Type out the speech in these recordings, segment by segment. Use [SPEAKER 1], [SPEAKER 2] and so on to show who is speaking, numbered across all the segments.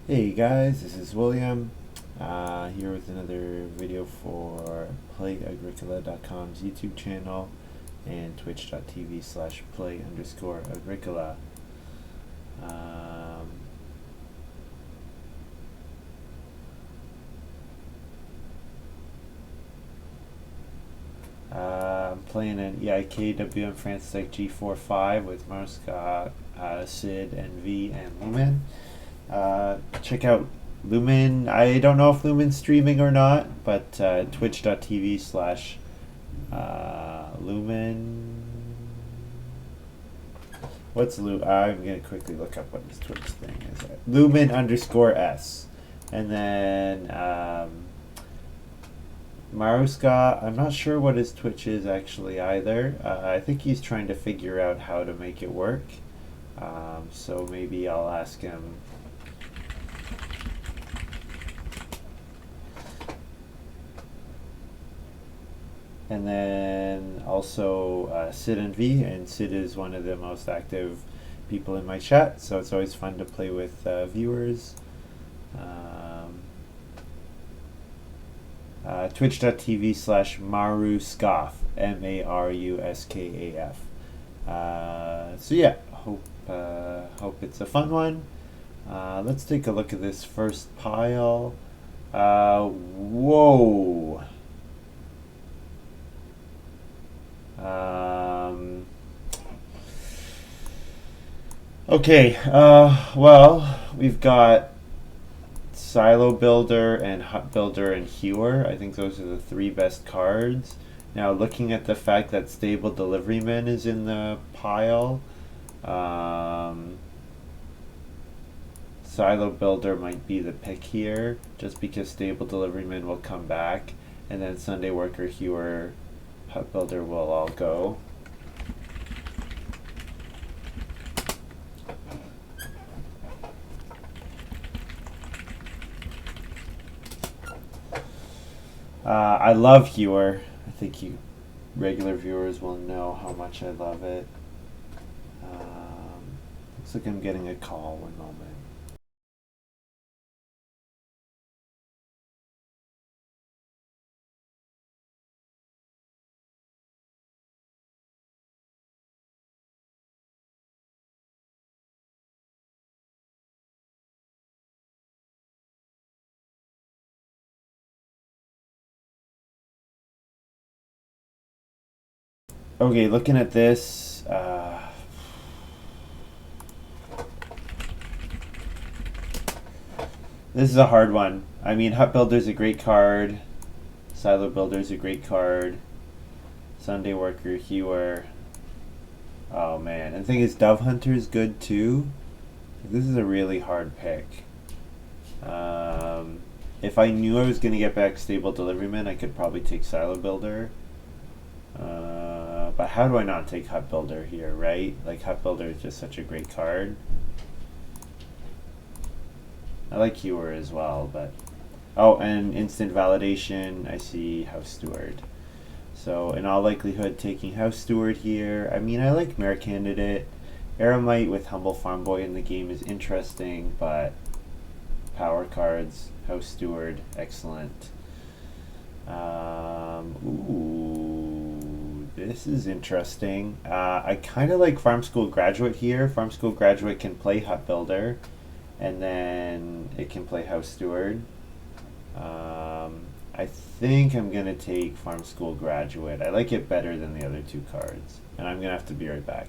[SPEAKER 1] Hey guys, this is William, here with another video for Play-agricola.com's YouTube channel and twitch.tv/play_agricola. Um, I'm playing an EIK WM France Tech G45 with Marska, Sid, and V, and Lumen. Check out Lumen. I don't know if Lumen's streaming or not, but twitch.tv/Lumen. What's Lu? I'm gonna quickly look up what his Twitch thing is. Lumen_S, and then Maruska. I'm not sure what his Twitch is actually either. I think he's trying to figure out how to make it work. So maybe I'll ask him. And then also Sid and V, and Sid is one of the most active people in my chat, so it's always fun to play with viewers. Twitch.tv/Maruskaf, Maruskaf. So yeah, hope it's a fun one. Let's take a look at this first pile. Whoa. Okay, well, we've got Silo Builder and Hut Builder and Hewer. I think those are the three best cards. Now, looking at the fact that Stable Deliveryman is in the pile, Silo Builder might be the pick here, just because Stable Deliveryman will come back, and then Sunday Worker, Hewer, Hut Builder will all go. I love Hewer. I think you regular viewers will know how much I love it. Looks like I'm getting a call. One moment. Okay, looking at this, this is a hard one. I mean, Hut Builder's a great card. Silo Builder's a great card. Sunday Worker, Hewer. Oh man, and the thing is, Dove Hunter's good too. This is a really hard pick. If I knew I was going to get back Stable Deliveryman, I could probably take Silo Builder. But how do I not take Hut Builder here, right? Like, Hut Builder is just such a great card. I like Hewer as well, but... Oh, and Instant Validation, I see House Steward. So, in all likelihood, taking House Steward here. I mean, I like Mayor Candidate. Aramite with Humble Farm Boy in the game is interesting, but... Power cards, House Steward, excellent. Ooh, this is interesting. I kind of like Farm School Graduate here. Farm School Graduate can play Hut Builder, and then it can play House Steward. I think I'm going to take Farm School Graduate. I like it better than the other two cards, and I'm going to have to be right back.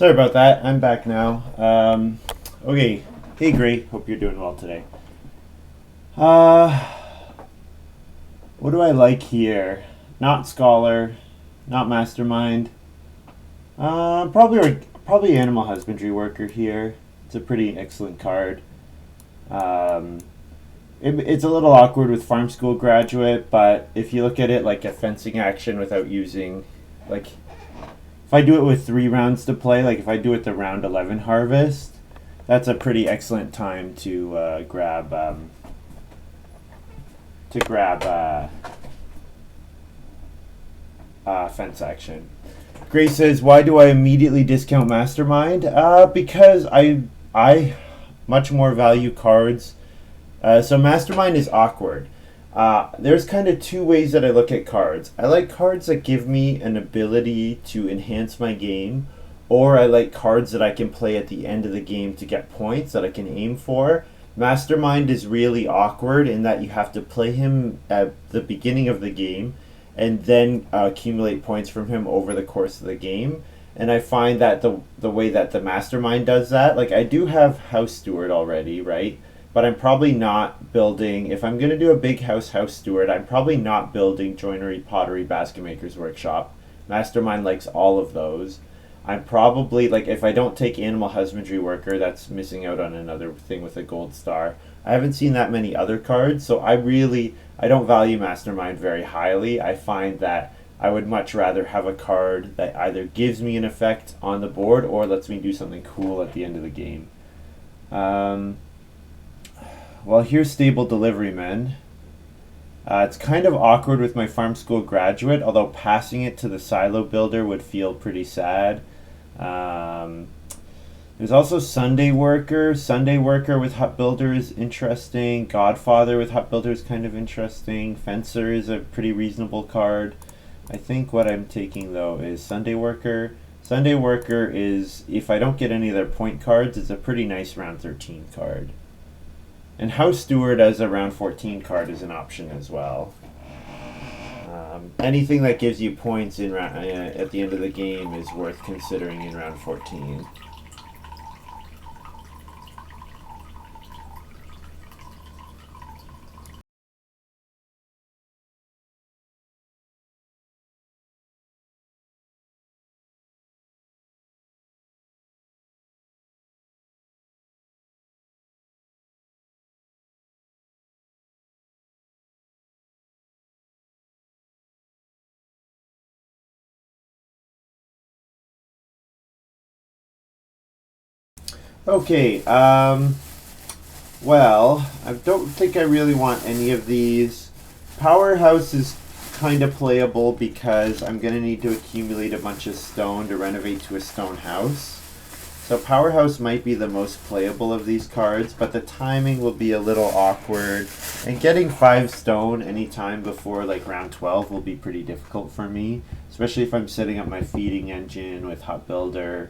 [SPEAKER 1] Sorry about that. I'm back now. Okay. Hey, Gray. Hope you're doing well today. Uh, what do I like here? Not Scholar, not Mastermind. Probably Animal Husbandry Worker here. It's a pretty excellent card. Um, it's a little awkward with Farm School Graduate, but if you look at it like a fencing action without using, like, if I do it with 3 rounds to play, like if I do it the round 11 harvest, that's a pretty excellent time to grab fence action. Gray says, "Why do I immediately discount Mastermind? Because I much more value cards. So Mastermind is awkward. There's kind of 2 ways that I look at cards. I like cards that give me an ability to enhance my game, or I like cards that I can play at the end of the game to get points that I can aim for. Mastermind is really awkward in that you have to play him at the beginning of the game and then accumulate points from him over the course of the game. And I find that the way that the Mastermind does that, like I do have House Steward already, right? But I'm probably not building, if I'm going to do a big house steward, I'm probably not building Joinery, Pottery, Basket Maker's Workshop. Mastermind likes all of those. I'm probably, like, if I don't take Animal Husbandry Worker, that's missing out on another thing with a gold star. I haven't seen that many other cards, so I don't value Mastermind very highly. I find that I would much rather have a card that either gives me an effect on the board or lets me do something cool at the end of the game. Well, here's Stable Delivery Men. It's kind of awkward with my Farm School Graduate, although passing it to the Silo Builder would feel pretty sad. There's also Sunday Worker. Sunday Worker with Hut Builder is interesting. Godfather with Hut Builder is kind of interesting. Fencer is a pretty reasonable card. I think what I'm taking, though, is Sunday Worker. Sunday Worker is, if I don't get any of their point cards, it's a pretty nice round 13 card. And House Steward as a round 14 card is an option as well. Anything that gives you points in at the end of the game is worth considering in round 14. Okay, well, I don't think I really want any of these. Powerhouse is kind of playable because I'm going to need to accumulate a bunch of stone to renovate to a stone house. So Powerhouse might be the most playable of these cards, but the timing will be a little awkward. And getting 5 stone anytime before like round 12 will be pretty difficult for me, especially if I'm setting up my feeding engine with Hut Builder.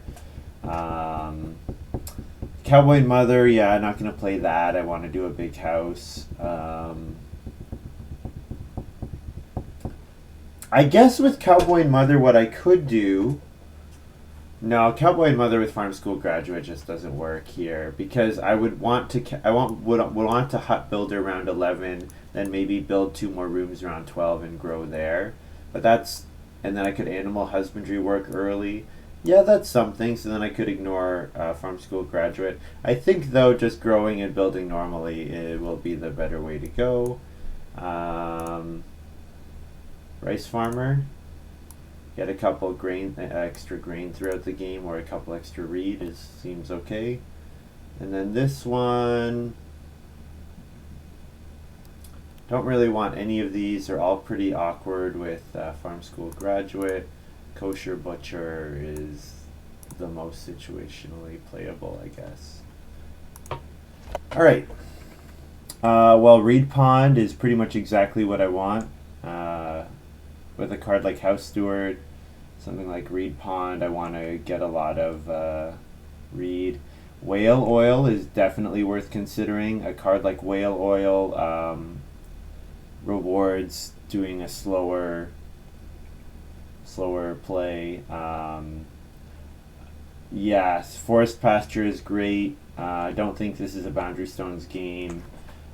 [SPEAKER 1] Cowboy Mother, yeah, I'm not going to play that. I want to do a big house. I guess with Cowboy Mother, what I could do... No, Cowboy Mother with Farm School Graduate just doesn't work here because I would want to... would want to Hut Builder round 11, then maybe build 2 more rooms around 12 and grow there. But that's... And then I could Animal Husbandry work early. Yeah, that's something, so then I could ignore Farm School Graduate. I think, though, just growing and building normally it will be the better way to go. Rice Farmer. Get a couple extra grain throughout the game, or a couple extra reed seems okay. And then this one... Don't really want any of these. They're all pretty awkward with Farm School Graduate. Kosher Butcher is the most situationally playable, I guess. Alright. Well, Reed Pond is pretty much exactly what I want. With a card like House Steward, something like Reed Pond, I want to get a lot of Reed. Whale Oil is definitely worth considering. A card like Whale Oil rewards doing a slower play. Yes, Forest Pasture is great. I don't think this is a Boundary Stones game.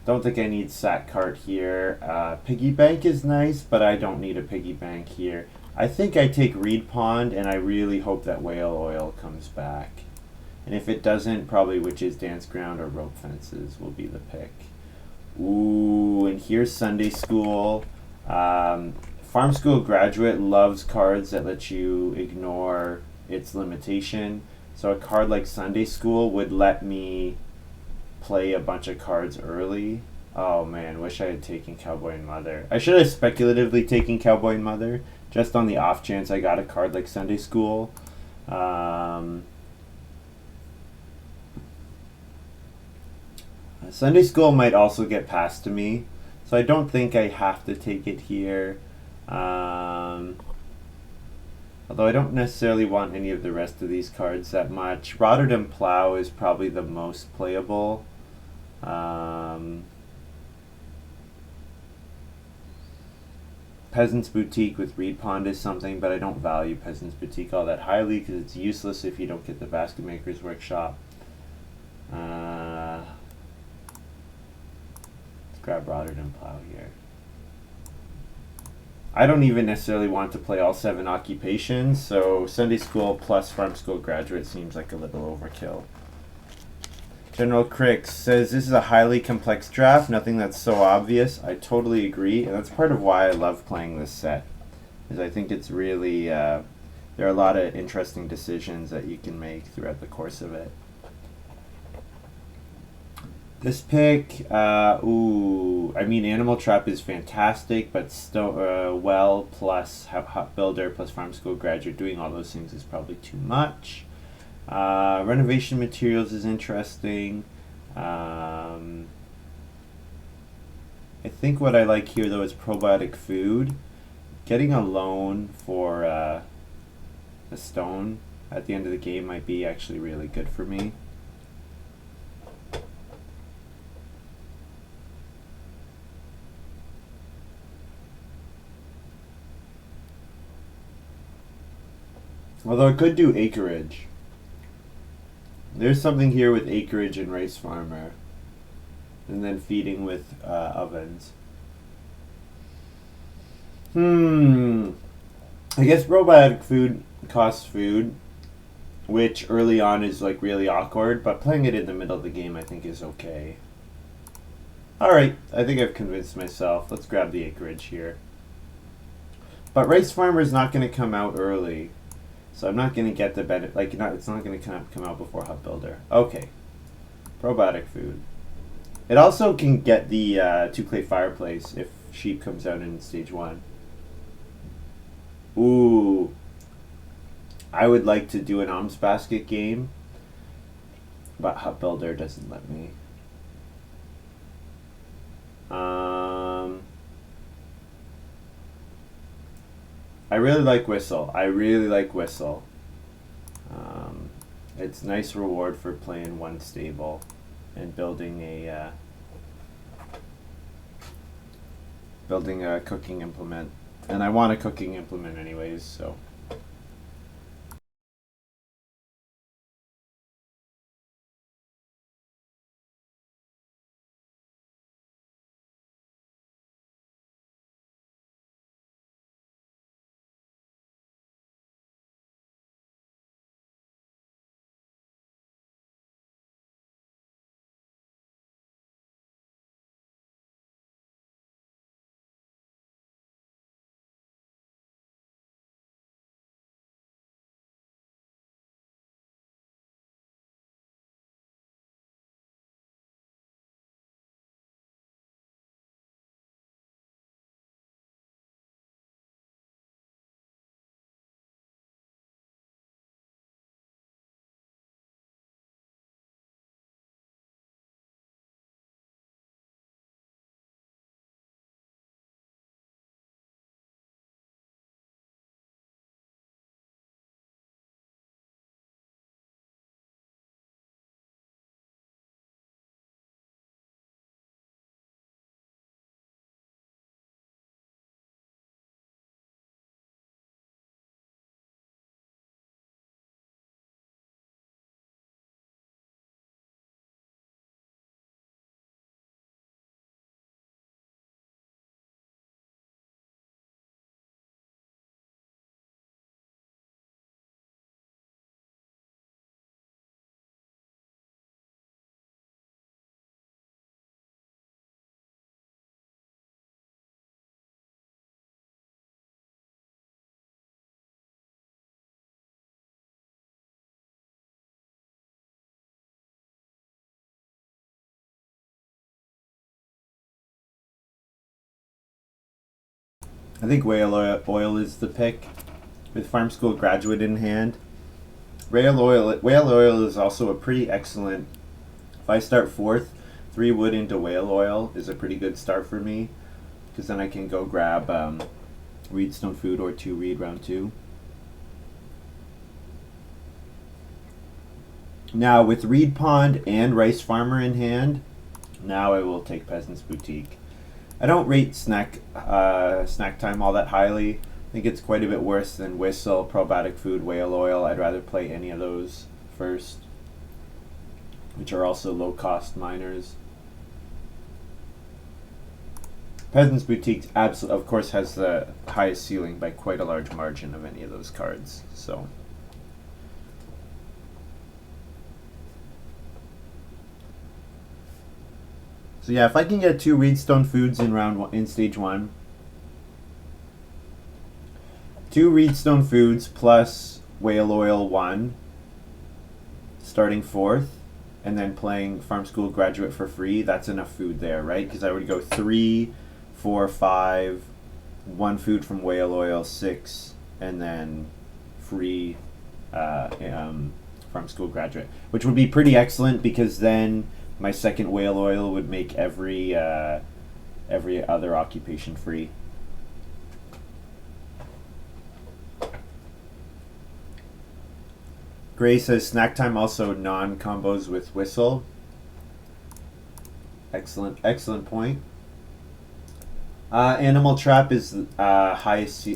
[SPEAKER 1] Don't think I need Sack Cart here. Piggy Bank is nice, but I don't need a Piggy Bank here. I think I take Reed Pond, and I really hope that Whale Oil comes back. And if it doesn't, probably Witch's Dance Ground or Rope Fences will be the pick. Ooh, and here's Sunday School. Farm School Graduate loves cards that let you ignore its limitation. So a card like Sunday School would let me play a bunch of cards early. Oh man, wish I had taken Cowboy and Mother. I should have speculatively taken Cowboy and Mother, just on the off chance I got a card like Sunday School. Um, Sunday School might also get passed to me, so I don't think I have to take it here. Um, Although I don't necessarily want any of the rest of these cards that much. Rotterdam Plow is probably the most playable. Um, Peasant's Boutique with Reed Pond is something, but I don't value Peasant's Boutique all that highly because it's useless if you don't get the Basket Maker's Workshop. Let's grab Rotterdam Plow here. I don't even necessarily want to play all 7 occupations, so Sunday School plus Farm School Graduate seems like a little overkill. General Crix says this is a highly complex draft, nothing that's so obvious. I totally agree, and that's part of why I love playing this set. Is I think it's really there are a lot of interesting decisions that you can make throughout the course of it. This pick, I mean, Animal Trap is fantastic, but Well plus Hut Builder plus Farm School Graduate doing all those things is probably too much. Renovation Materials is interesting. I think what I like here, though, is Probiotic Food. Getting a loan for a stone at the end of the game might be actually really good for me. Although I could do acreage. There's something here with acreage and rice farmer. And then feeding with ovens. I guess probiotic food costs food, which early on is like really awkward, but playing it in the middle of the game I think is okay. Alright, I think I've convinced myself. Let's grab the acreage here. But rice farmer is not going to come out early. So I'm not going to get the benefit, it's not going to come out before Hut Builder. Okay. Probiotic food. It also can get the 2 clay fireplace if sheep comes out in stage 1. Ooh. I would like to do an alms basket game, but Hut Builder doesn't let me. I really like Whistle. It's nice reward for playing one stable and building a cooking implement. And I want a cooking implement anyways, so I think whale oil is the pick with Farm School Graduate in hand. Whale oil is also a pretty excellent. If I start fourth, 3 wood into whale oil is a pretty good start for me, because then I can go grab Reedstone Food or 2 reed round 2. Now with Reed Pond and Rice Farmer in hand, now I will take Peasant's Boutique. I don't rate snack time all that highly. I think it's quite a bit worse than Whistle, Probiotic Food, Whale Oil. I'd rather play any of those first, which are also low cost miners. Peasant's Boutique of course has the highest ceiling by quite a large margin of any of those cards. So yeah, if I can get 2 Reedstone Foods in stage 1, 2 Reedstone Foods plus Whale Oil 1, starting fourth, and then playing Farm School Graduate for free, that's enough food there, right? Because I would go 3, 4, 5, 1 food from Whale Oil, 6, and then free Farm School Graduate, which would be pretty excellent, because then my second Whale Oil would make every other occupation free. Gray says snack time also non-combos with Whistle. Excellent point. Animal Trap is highest.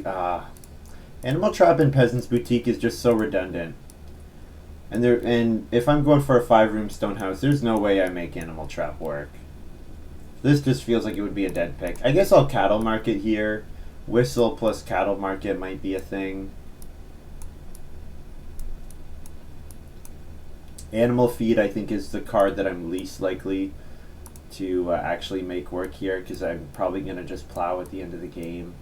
[SPEAKER 1] Animal Trap and Peasant's Boutique is just so redundant. And if I'm going for a 5-room stone house, there's no way I make Animal Trap work. This just feels like it would be a dead pick. I guess I'll Cattle Market here. Whistle plus Cattle Market might be a thing. Animal Feed, I think, is the card that I'm least likely to actually make work here, because I'm probably going to just plow at the end of the game.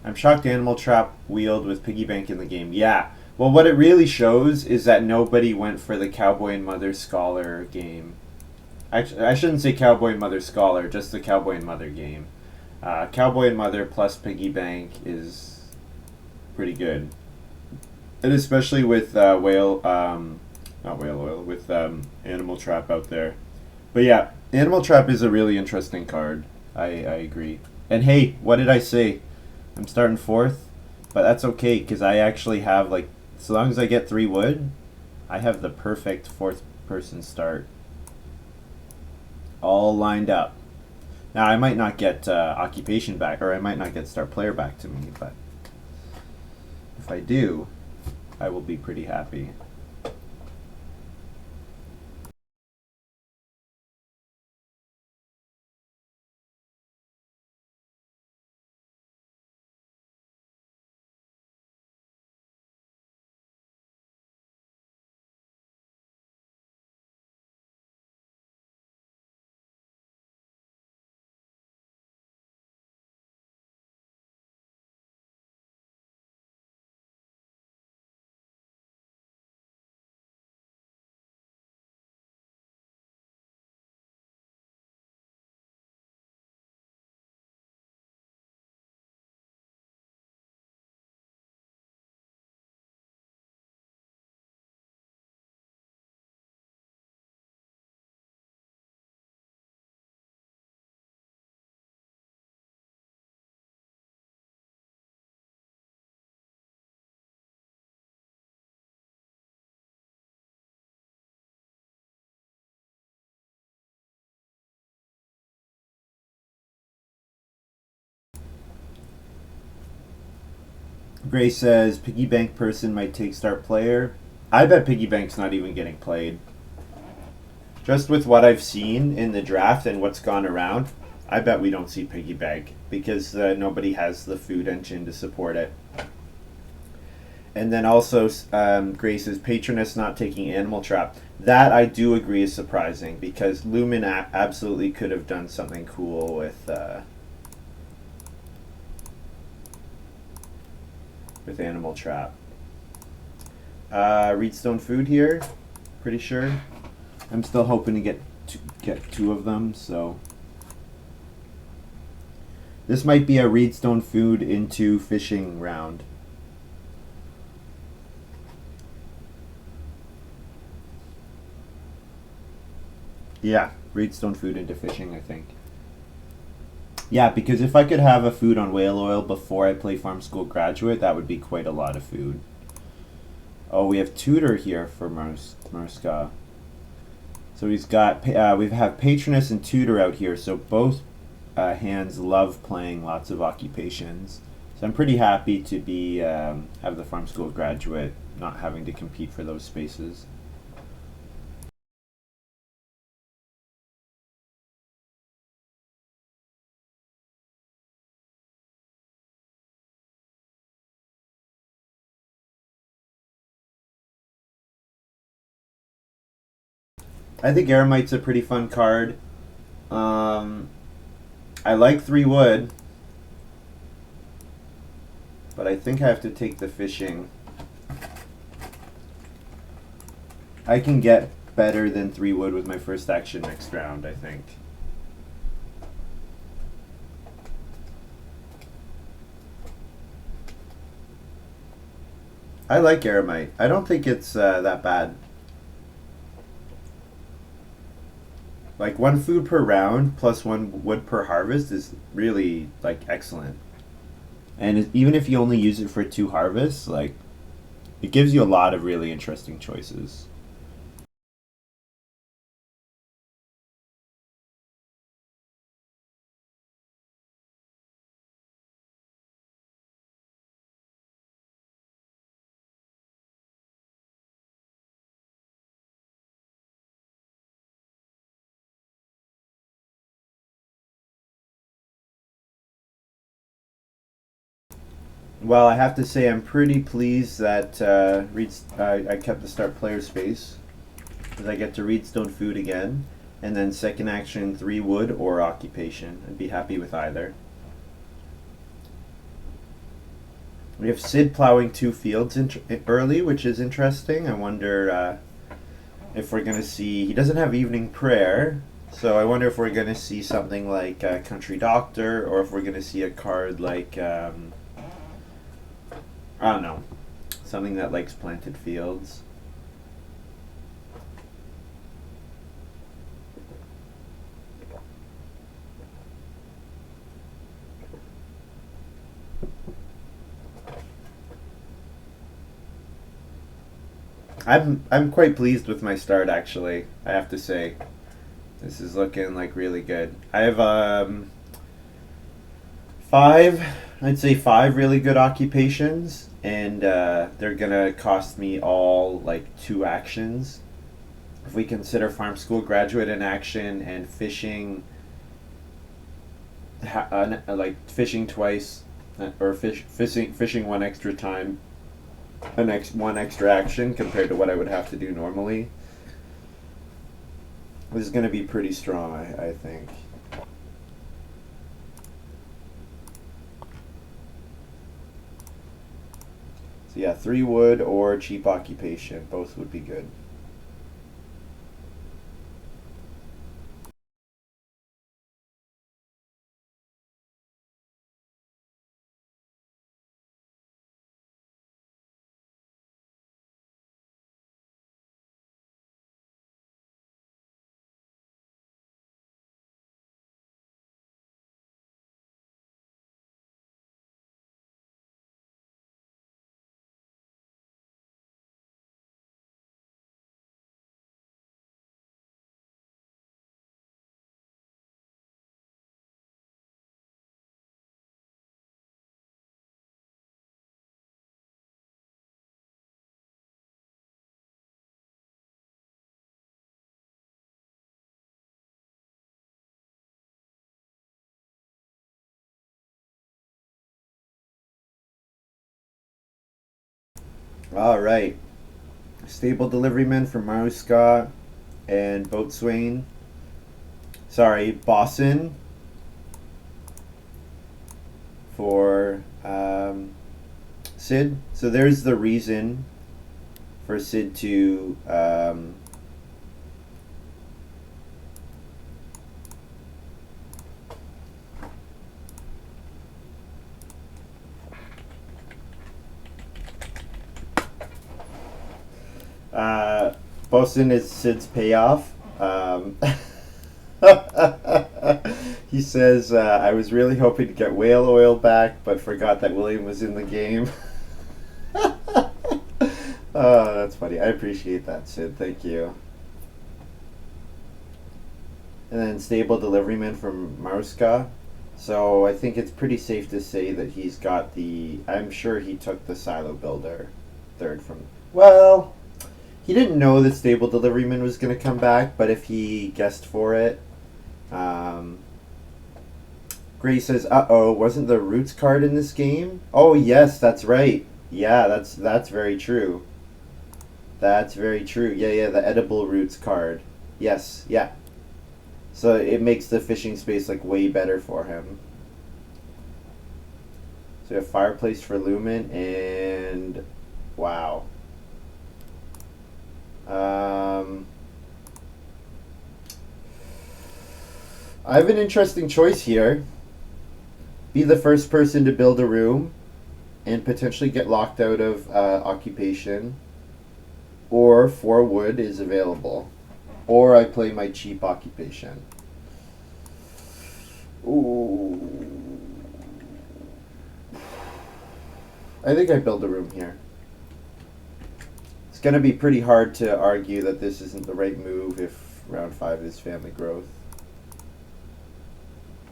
[SPEAKER 1] I'm shocked Animal Trap wheeled with Piggy Bank in the game. Yeah. Well, what it really shows is that nobody went for the Cowboy and Mother Scholar game. Actually, I shouldn't say Cowboy and Mother Scholar, just the Cowboy and Mother game. Cowboy and Mother plus Piggy Bank is pretty good. And especially with not Whale Oil, with Animal Trap out there. But yeah, Animal Trap is a really interesting card. I agree. And hey, what did I say? I'm starting fourth, but that's okay, because I actually have, like, so long as I get 3 wood, I have the perfect fourth person start all lined up. Now I might not get occupation back, or I might not get start player back to me, but if I do, I will be pretty happy. Gray says Piggy Bank person might take start player. I bet Piggy Bank's not even getting played. Just with what I've seen in the draft and what's gone around, I bet we don't see Piggy Bank, because nobody has the food engine to support it. And then also, Gray says Patroness not taking Animal Trap. That I do agree is surprising, because Lumen absolutely could have done something cool with Animal Trap. Reedstone Food here, pretty sure. I'm still hoping to get 2 of them, so This might be a Reedstone food into fishing round. Yeah, Reedstone food into fishing, I think. Yeah, because if I could have a food on whale oil before I play Farm School Graduate, that would be quite a lot of food. Oh, we have tutor here for Marska. So he's got we have patroness and tutor out here. So both hands love playing lots of occupations. So I'm pretty happy to be have the Farm School Graduate, not having to compete for those spaces. I think Eremite's a pretty fun card. Um, I like 3 wood, but I think I have to take the fishing. I can get better than 3 wood with my first action next round, I think. I like Eremite. I don't think it's that bad. Like 1 food per round plus 1 wood per harvest is really like excellent. And even if you only use it for 2 harvests, like it gives you a lot of really interesting choices. Well, I have to say I'm pretty pleased that I kept the start player space because I get to read Stone Food again, and then second action 3 wood or occupation. I'd be happy with either. We have Sid plowing 2 fields early, which is interesting. I wonder if we're gonna see. He doesn't have evening prayer, so I wonder if we're gonna see something like Country Doctor, or if we're gonna see a card like I don't know, something that likes planted fields. I'm quite pleased with my start actually. I have to say, this is looking like really good. I have five, I'd say 5 really good occupations, and they're gonna cost me all like 2 actions. If we consider Farm School Graduate in action and fishing, like fishing twice, or fishing 1 extra time, one extra action compared to what I would have to do normally. This is going to be pretty strong, I think. So yeah, 3 wood or cheap occupation, both would be good. All right, stable deliveryman for Maruska and Boatswain. Sorry, Boston for Sid. So there's the reason for Sid to Uh, Bosun is Sid's payoff. He says, I was really hoping to get whale oil back, but forgot that William was in the game. Oh, that's funny. I appreciate that, Sid. Thank you. And then stable deliveryman from Maruska. So I think it's pretty safe to say that he's got the. I'm sure he took the silo builder third from. Well, he didn't know that stable deliveryman was going to come back, but if he guessed for it. Gray says, "Uh-oh, wasn't the roots card in this game?" Oh yes, that's right. Yeah, that's very true. That's very true. Yeah, the edible roots card. Yes, yeah. So it makes the fishing space like way better for him. So we have fireplace for Lumen and wow. I have an interesting choice here. Be the first person to build a room and potentially get locked out of occupation, or 4 wood is available, or I play my cheap occupation. Ooh. I think I build a room here. It's going to be pretty hard to argue that this isn't the right move if round 5 is family growth.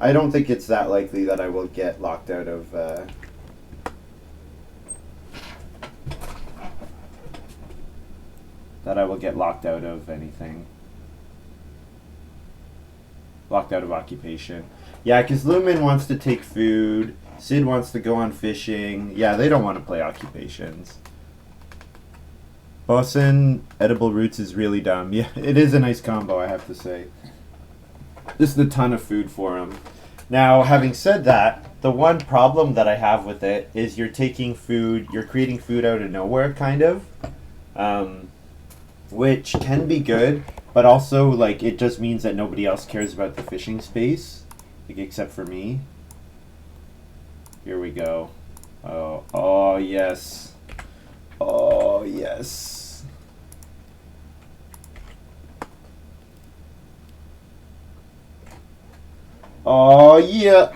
[SPEAKER 1] I don't think it's that likely that I will get locked out of anything. Locked out of occupation. Yeah, because Lumen wants to take food. Sid wants to go on fishing. Yeah, they don't want to play occupations. Bosun, edible roots is really dumb. Yeah, it is a nice combo, I have to say. This is a ton of food for him. Now, having said that, the one problem that I have with it is you're creating food out of nowhere, kind of. Which can be good, but also, like, it just means that nobody else cares about the fishing space, like, except for me. Here we go. Oh, yes. Oh, yes. Oh, yeah.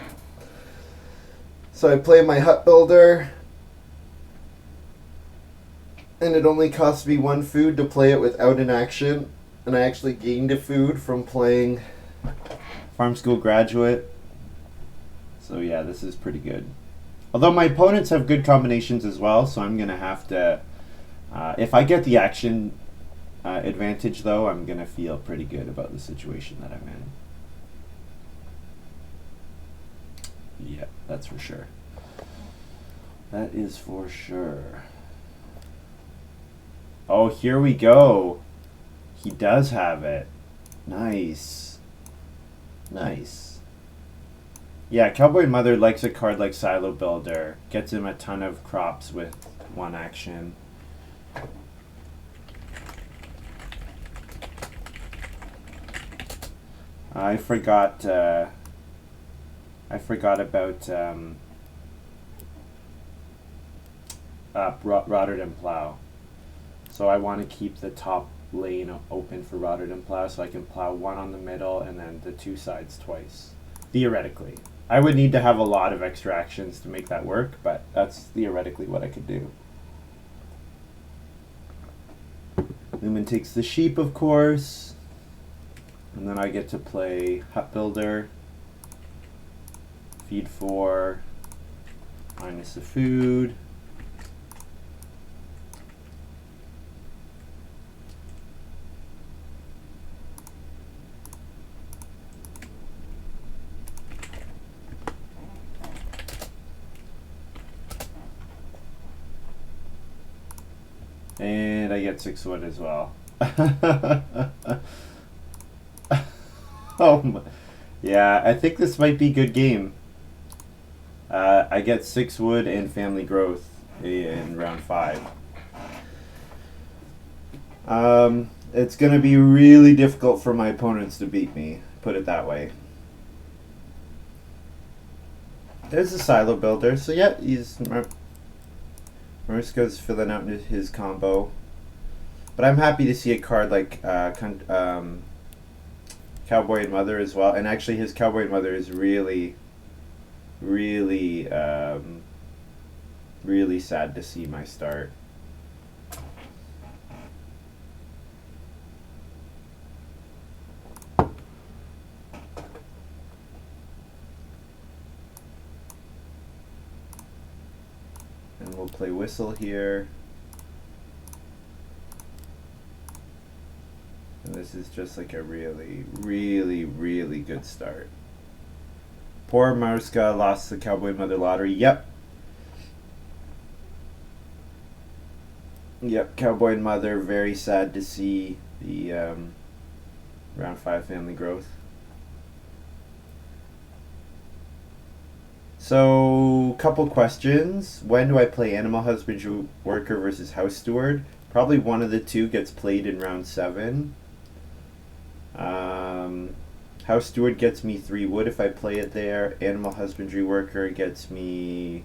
[SPEAKER 1] So I play my hut builder, and it only cost me 1 food to play it without an action, and I actually gained a food from playing Farm School Graduate. So yeah, this is pretty good. Although my opponents have good combinations as well, so I'm going to have to... if I get the action advantage, though, I'm going to feel pretty good about the situation that I'm in. Yeah, that's for sure. That is for sure. Oh, here we go. He does have it. Nice. Nice. Yeah, Cowboy Mother likes a card like Silo Builder. Gets him a ton of crops with 1 action. I forgot about Rotterdam Plow. So I want to keep the top lane open for Rotterdam Plow so I can plow 1 on the middle and then the 2 sides twice. Theoretically. I would need to have a lot of extra actions to make that work, but that's theoretically what I could do. Lumen takes the sheep, of course. And then I get to play Hut Builder. Feed 4. Minus the food. And I get 6 wood as well. Yeah, I think this might be a good game. I get 6 wood and family growth in round 5. It's going to be really difficult for my opponents to beat me, put it that way. There's a Silo Builder, so yeah, Mariska's filling out his combo. But I'm happy to see a card like Cowboy and Mother as well. And actually, his Cowboy and Mother is really, really, really sad to see my start. And we'll play Whistle here. And this is just like a really, really, really good start. Poor Mariska lost the Cowboy and Mother lottery. Yep. Yep, Cowboy and Mother, very sad to see the round 5 family growth. So, couple questions. When do I play Animal Husbandry Worker versus House Steward? Probably one of the two gets played in round 7. House Steward gets me 3 wood if I play it there. Animal Husbandry Worker gets me...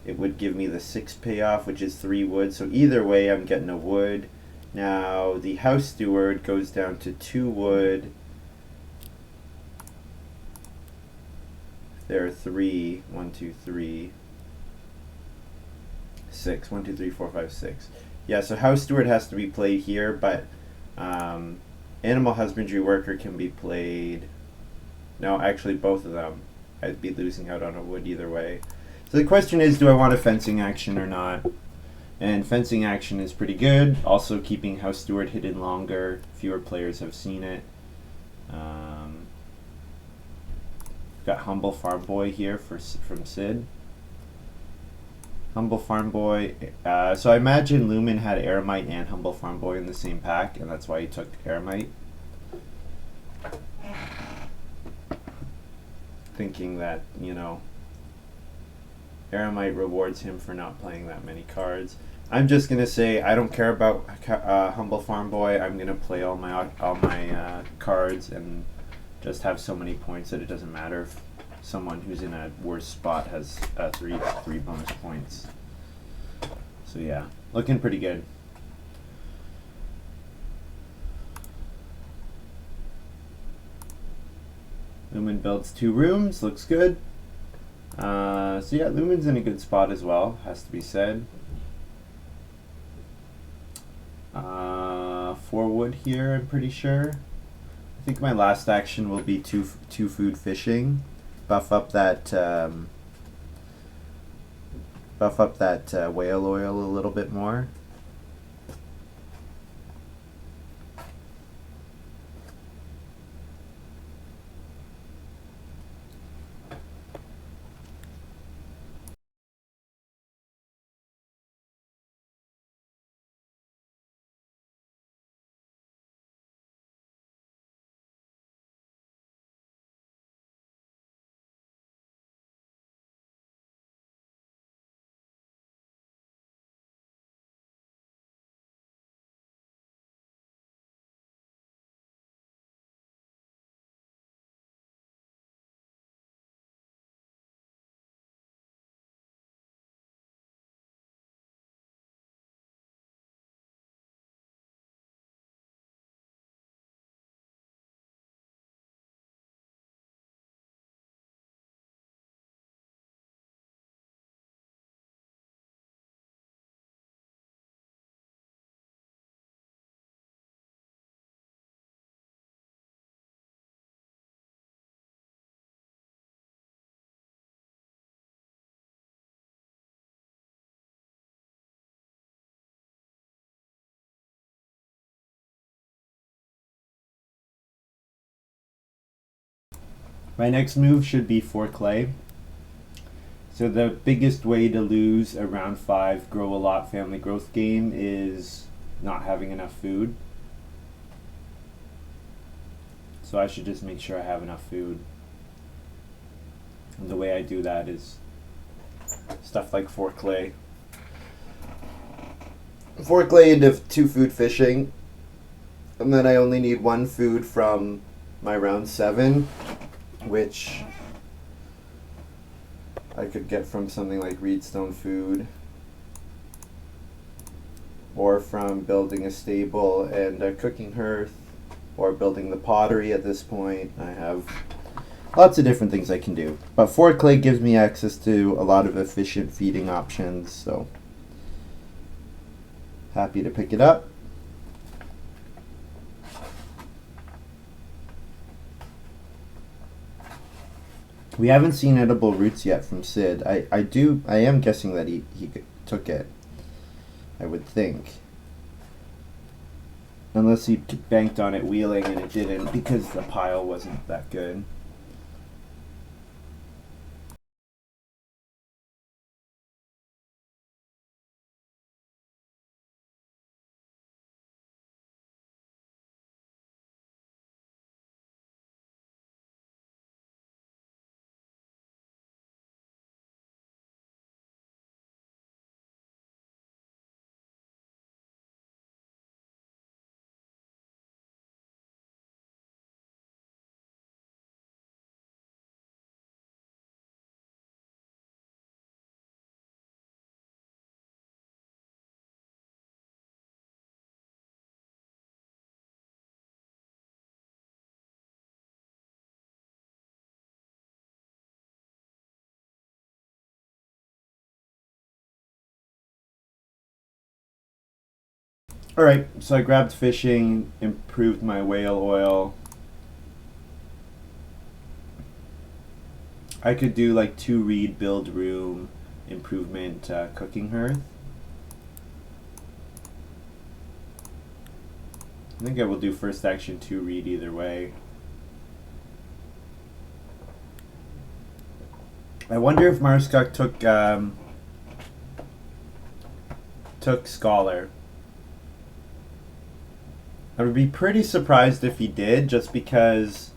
[SPEAKER 1] It would give me the 6 payoff, which is 3 wood. So either way, I'm getting a wood. Now, the House Steward goes down to 2 wood. There are 3, 1, 2, 3, 6. 1, 2, 3, 4, 5, 6. Yeah, so House Steward has to be played here, but Animal Husbandry Worker can be played... No, actually both of them. I'd be losing out on a wood either way. So the question is, do I want a fencing action or not? And fencing action is pretty good. Also keeping House Steward hidden longer. Fewer players have seen it. Got Humble Farm Boy here from Sid. Humble Farm Boy. So I imagine Lumen had Eremite and Humble Farm Boy in the same pack, and that's why he took Eremite. Thinking that, you know, Eremite rewards him for not playing that many cards. I'm just gonna say I don't care about Humble Farm Boy. I'm gonna play all my cards and just have so many points that it doesn't matter if someone who's in a worse spot has three bonus points. So yeah, looking pretty good. Lumen builds 2 rooms, looks good. So yeah, Lumen's in a good spot as well, has to be said. 4 wood here, I'm pretty sure. I think my last action will be two food fishing. Buff up that whale oil a little bit more. My next move should be for clay. So the biggest way to lose a round 5 grow a lot family growth game is not having enough food. So I should just make sure I have enough food. And the way I do that is stuff like 4 clay. 4 clay into 2 food fishing. And then I only need 1 food from my round 7, which I could get from something like Reedstone Food or from building a stable and a cooking hearth, or building the pottery at this point. I have lots of different things I can do. But 4 clay gives me access to a lot of efficient feeding options, so happy to pick it up. We haven't seen edible roots yet from Sid. I am guessing that he took it. I would think. Unless he banked on it wheeling and it didn't because the pile wasn't that good. Alright, so I grabbed fishing, improved my whale oil. I could do like 2 reed, build room, improvement, cooking hearth. I think I will do first action 2 reed either way. I wonder if Marskuk took Scholar. I would be pretty surprised if he did, just because...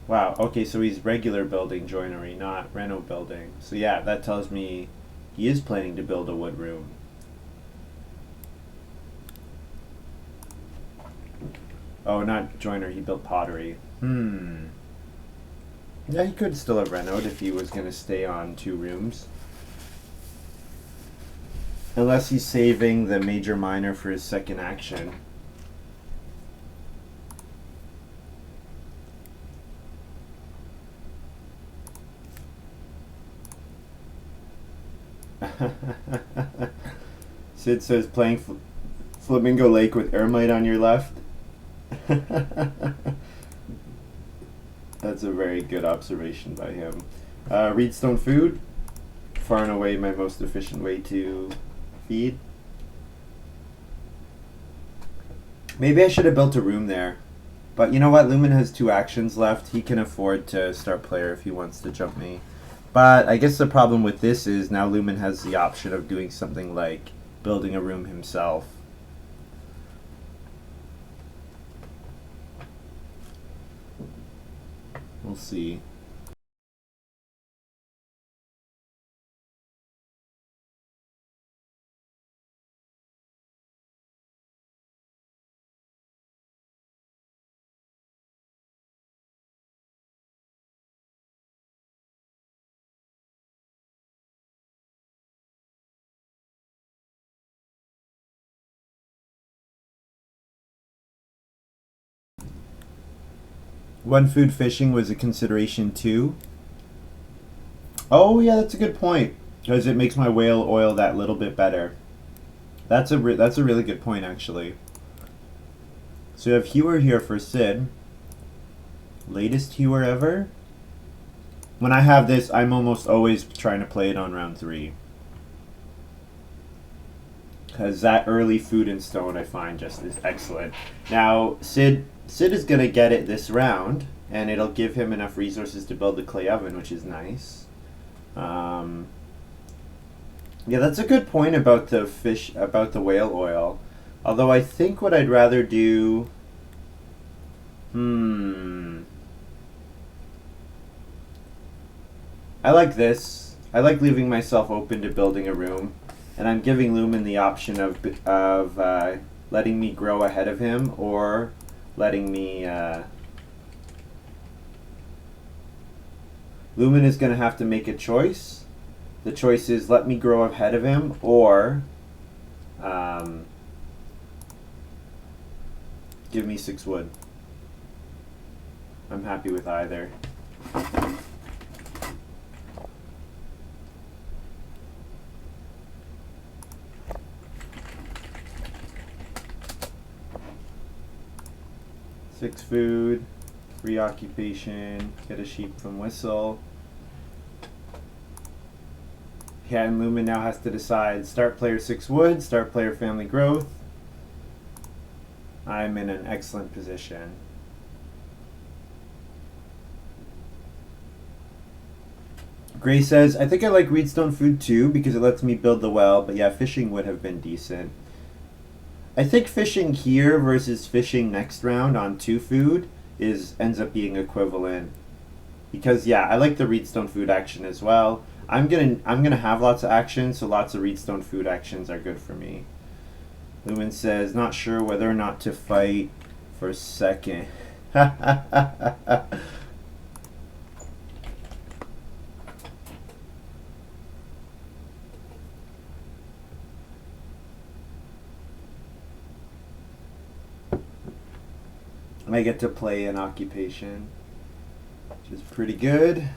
[SPEAKER 1] Wow, okay, so he's regular building joinery, not reno building. So yeah, that tells me he is planning to build a wood room. Oh, not joinery, he built pottery. Yeah, he could still have renoed if he was going to stay on 2 rooms. Unless he's saving the major minor for his second action. Sid says playing Flamingo Lake with Ermite on your left. That's a very good observation by him. Reedstone food, far and away my most efficient way to feed. Maybe I should have built a room there. But you know what? Lumen has 2 actions left. He can afford to start player if he wants to jump me. But I guess the problem with this is now Lumen has the option of doing something like building a room himself. We'll see. One food fishing was a consideration too. Oh yeah, that's a good point. Because it makes my whale oil that little bit better. That's a really good point actually. So you have Hewer here for Sid. Latest Hewer ever. When I have this, I'm almost always trying to play it on round 3. Because that early food and stone I find just is excellent. Now Sid is gonna get it this round, and it'll give him enough resources to build the clay oven, which is nice. Yeah, that's a good point about the whale oil. Although I think what I'd rather do... I like this. I like leaving myself open to building a room. And I'm giving Lumen the option of letting me grow ahead of him, or letting me... Lumen is going to have to make a choice. The choice is let me grow ahead of him or um, give me 6 wood. I'm happy with either. Six food, 3 occupation, get a sheep from Whistle. Yeah, and Lumen now has to decide start player 6 wood, start player family growth. I'm in an excellent position. Gray says, I think I like Reedstone food too because it lets me build the well, but yeah, fishing would have been decent. I think fishing here versus fishing next round on 2 food ends up being equivalent. Because yeah, I like the Reedstone food action as well. I'm gonna have lots of action, so lots of Reedstone food actions are good for me. Lumen says, not sure whether or not to fight for second. I get to play an occupation, which is pretty good.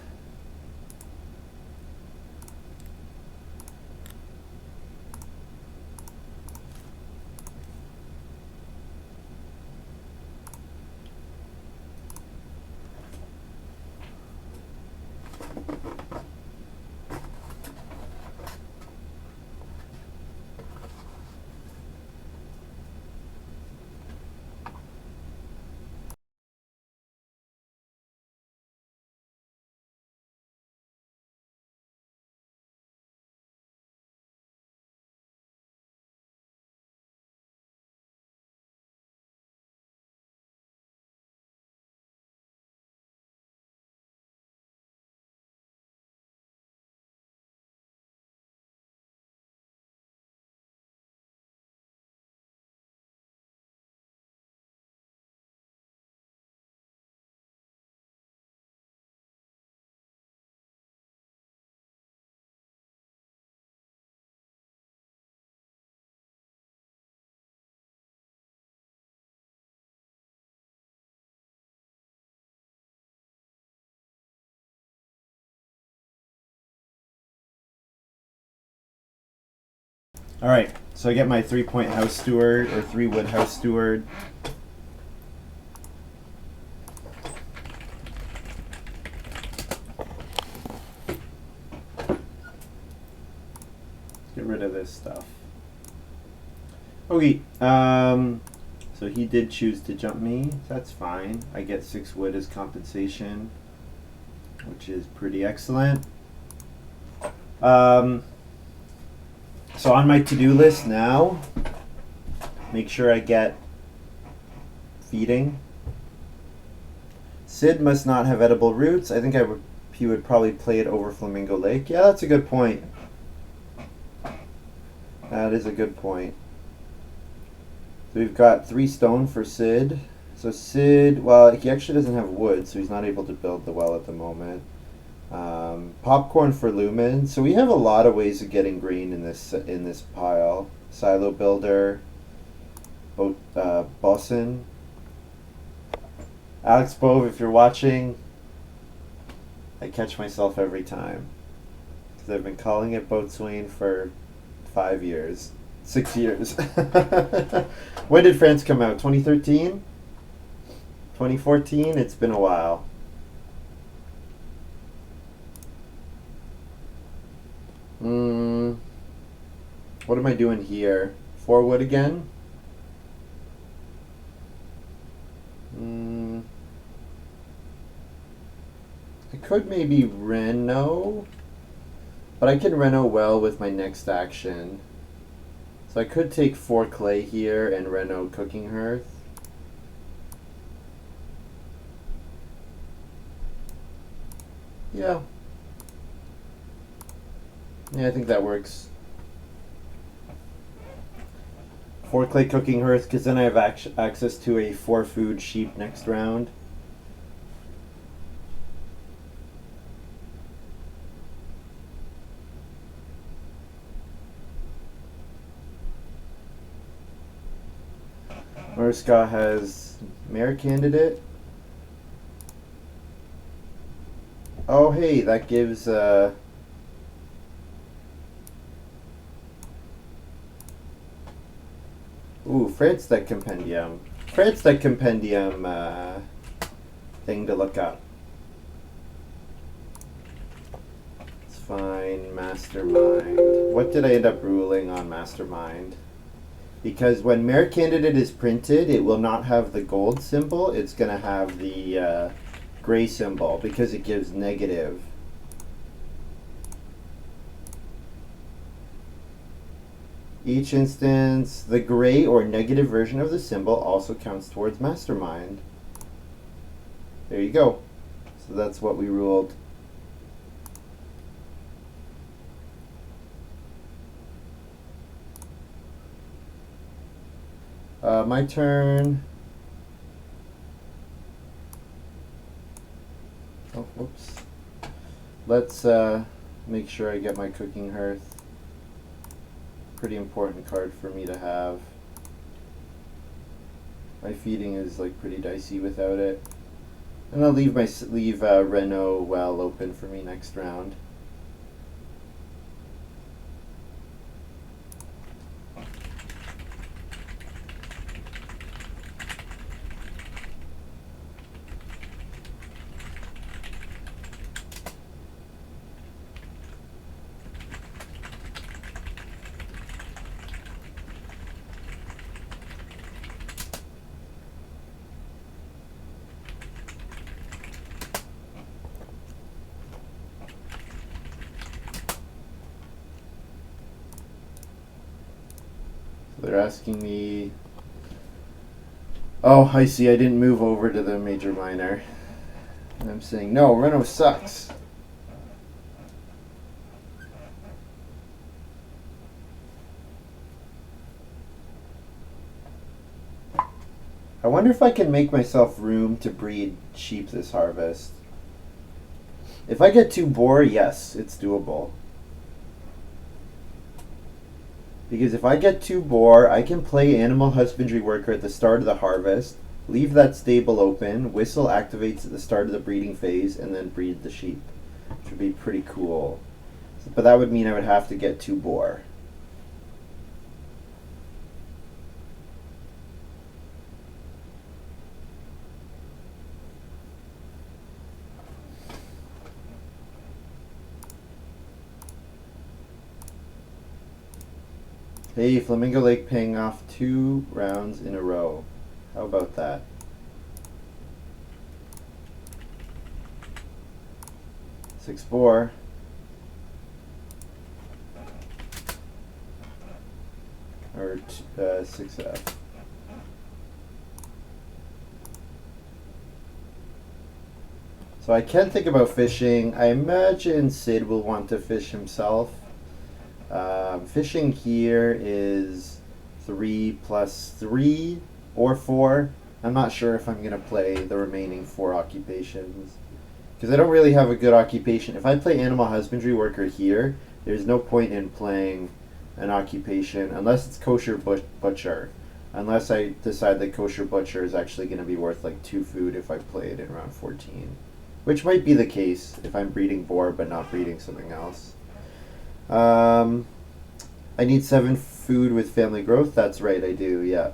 [SPEAKER 1] All right, so I get my 3-point house steward or 3 wood house steward. Get rid of this stuff. Okay, so he did choose to jump me. So that's fine. I get 6 wood as compensation, which is pretty excellent. So on my to-do list now, make sure I get feeding. Sid must not have edible roots. I think he would probably play it over Flamingo Lake. Yeah, that's a good point. That is a good point. So we've got 3 stone for Sid. So Sid, well, he actually doesn't have wood, so he's not able to build the well at the moment. Popcorn for Lumen. So we have a lot of ways of getting green in this pile. Silo builder, Bossin. Alex Bove, if you're watching, I catch myself every time because I've been calling it Boatswain for 5 years, 6 years. When did France come out? 2013? 2014? It's been a while. What am I doing here? 4 wood again? I could maybe reno, but I can reno well with my next action. So I could take 4 clay here and reno cooking hearth. Yeah. Yeah, I think that works. 4 clay cooking hearth, because then I have access to a 4 food sheep next round. Mariska has mayor candidate. Oh, hey, that gives ooh, Franz-Tech Compendium. Franz-Tech Compendium thing to look up. It's fine. Mastermind. What did I end up ruling on Mastermind? Because when mayor candidate is printed, it will not have the gold symbol. It's going to have the gray symbol because it gives negative. Each instance, the gray or negative version of the symbol also counts towards Mastermind. There you go. So that's what we ruled. My turn. Oh, whoops. Let's make sure I get my cooking hearth. Pretty important card for me to have. My feeding is like pretty dicey without it. And I'll leave Renault well open for me next round. They're asking me. Oh, I see. I didn't move over to the major minor. And I'm saying, no, Renault sucks. I wonder if I can make myself room to breed sheep this harvest. If I get 2 boar, yes, it's doable. Because if I get 2 boar, I can play animal husbandry worker at the start of the harvest, leave that stable open, whistle activates at the start of the breeding phase, and then breed the sheep, which would be pretty cool. But that would mean I would have to get 2 boar. Hey, Flamingo Lake paying off 2 rounds in a row. How about that? Six four. Or 6F. So I can think about fishing. I imagine Sid will want to fish himself. Fishing here is 3 plus 3 or 4. I'm not sure if I'm going to play the remaining 4 occupations. Because I don't really have a good occupation. If I play animal husbandry worker here, there's no point in playing an occupation unless it's kosher butcher. Unless I decide that kosher butcher is actually going to be worth like 2 food if I play it in round 14. Which might be the case if I'm breeding boar but not breeding something else. I need 7 food with family growth. That's right, I do, yeah.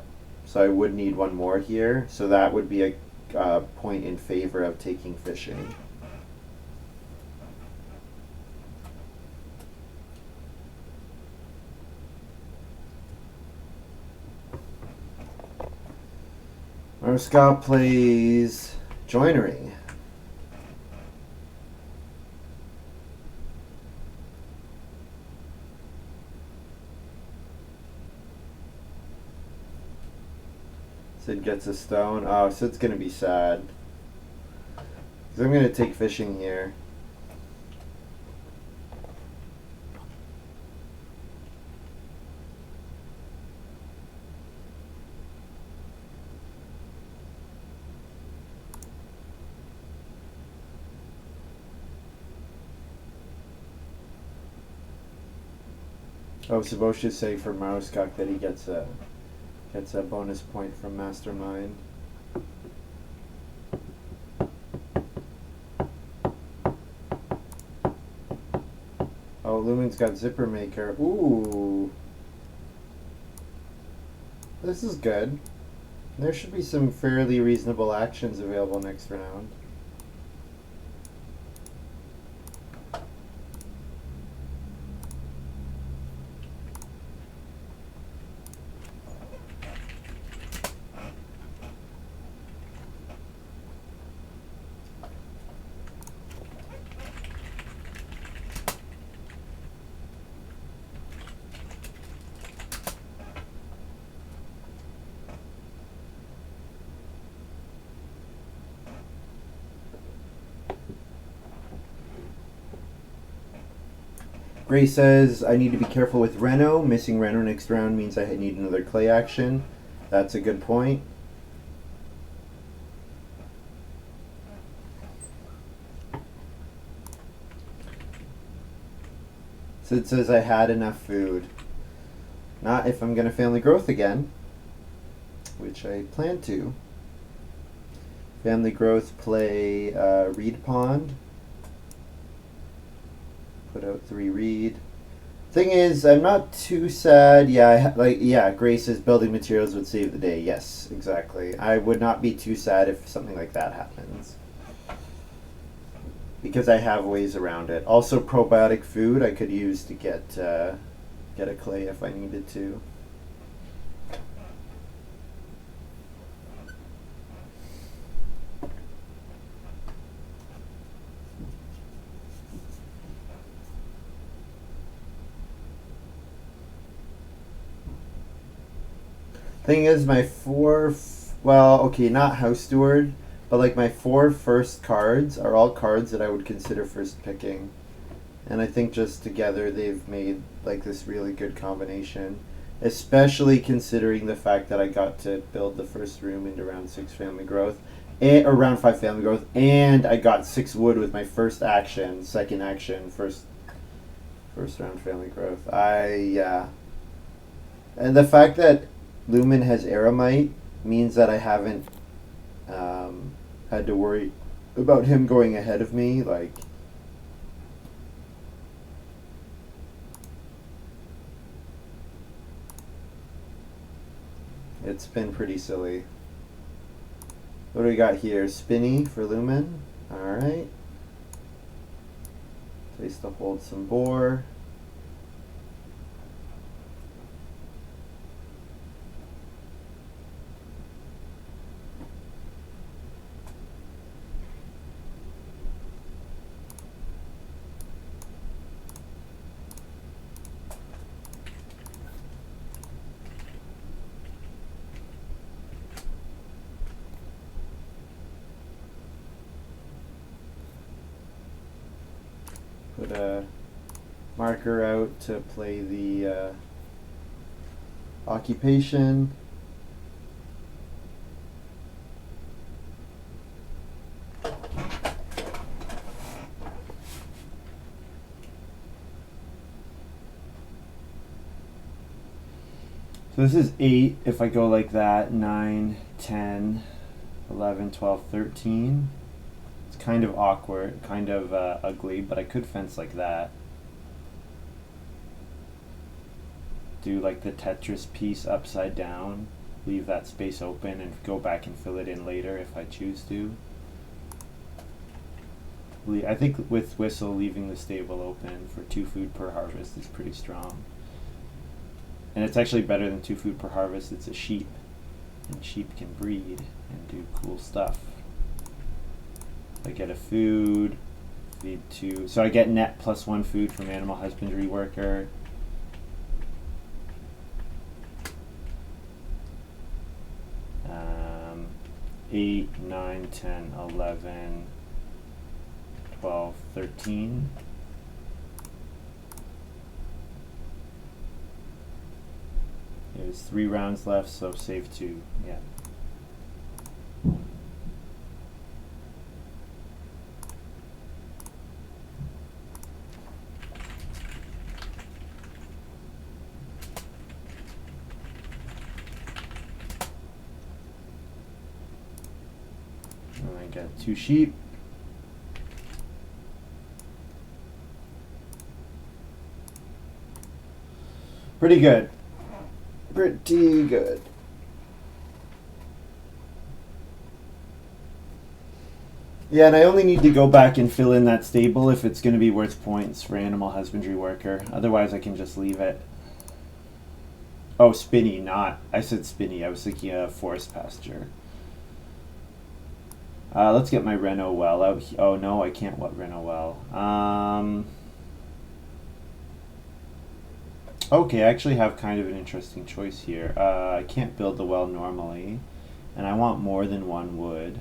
[SPEAKER 1] So I would need 1 more here. So that would be a point in favor of taking fishing. Scott plays joinery. Sid gets a stone. Oh, Sid's going to be sad. Because I'm going to take fishing here. Oh, Sabosh is saying for Mauskak that he gets a It's a bonus point from Mastermind. Oh, Lumen's got Zipper Maker. Ooh. This is good. There should be some fairly reasonable actions available next round. Gray says, I need to be careful with Reno. Missing Reno next round means I need another clay action. That's a good point. Sid says I had enough food. Not if I'm going to family growth again, which I plan to. Family growth, play Reed Pond. Put out 3 reed. Thing is, I'm not too sad. Yeah, Grace says building materials would save the day. Yes, exactly. I would not be too sad if something like that happens, because I have ways around it. Also, probiotic food I could use to get a clay if I needed to. Thing is, my not House Steward, but like my 4 first cards are all cards that I would consider first picking. And I think just together they've made like this really good combination. Especially considering the fact that I got to build the first room into round 6 family growth. Or round 5 family growth. And I got 6 wood with my first action, second action, first round family growth. And the fact that Lumen has Aramite means that I haven't had to worry about him going ahead of me. Like, it's been pretty silly. What do we got here? Spinny for Lumen. Alright. Place to hold some boar. Put a marker out to play the occupation. So this is 8 if I go like that, 9, 10, 11, 12, 13. It's kind of awkward, kind of ugly, but I could fence like that. Do like the Tetris piece upside down, leave that space open and go back and fill it in later if I choose to. I think with Whistle, leaving the stable open for 2 food per harvest is pretty strong. And it's actually better than 2 food per harvest. It's a sheep, and sheep can breed and do cool stuff. I get a food, feed 2. So I get net +1 food from animal husbandry worker. Um, 8, 9, 10, 11, 12, 13. There's 3 rounds left, so save 2. Yeah. get 2 sheep. Pretty good. Pretty good. Yeah, and I only need to go back and fill in that stable if it's going to be worth points for animal husbandry worker. Otherwise, I can just leave it. Oh, Spinney, not. I said Spinney. I was thinking of forest pasture. Let's get my Reno well out. Oh, no, I can't Reno well. Okay, I actually have kind of an interesting choice here. I can't build the well normally, and I want more than 1 wood.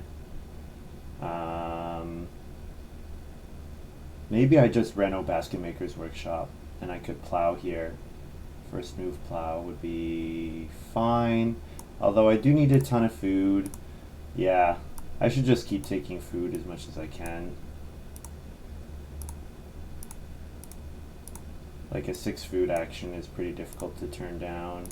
[SPEAKER 1] Maybe I just Reno Basket Maker's Workshop, and I could plow here. First move plow would be fine, although I do need a ton of food. Yeah, I should just keep taking food as much as I can. Like a 6 food action is pretty difficult to turn down.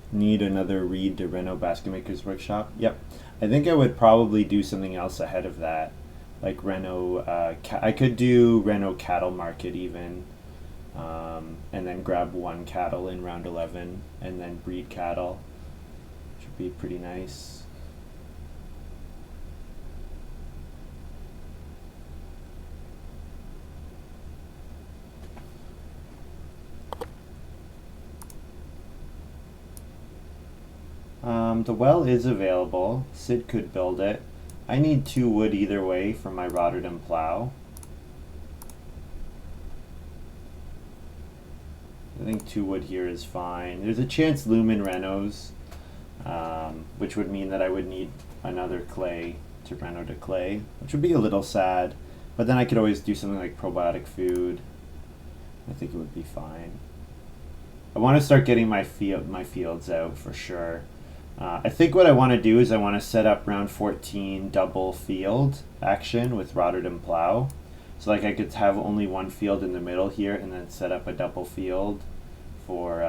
[SPEAKER 1] Need another read to Reno Basket Maker's Workshop? Yep. I think I would probably do something else ahead of that. Like Reno, I could do Reno Cattle Market even. And then grab 1 cattle in round 11 and then breed cattle. Should be pretty nice. The well is available. Sid could build it. I need 2 wood either way for my Rotterdam plow. I think 2 wood here is fine. There's a chance Lumen Renos, which would mean that I would need another clay to Reno to clay, which would be a little sad. But then I could always do something like probiotic food. I think it would be fine. I want to start getting my fields out for sure. I think what I want to do is I want to set up round 14 double field action with Rotterdam plow. So like I could have only 1 field in the middle here and then set up a double field for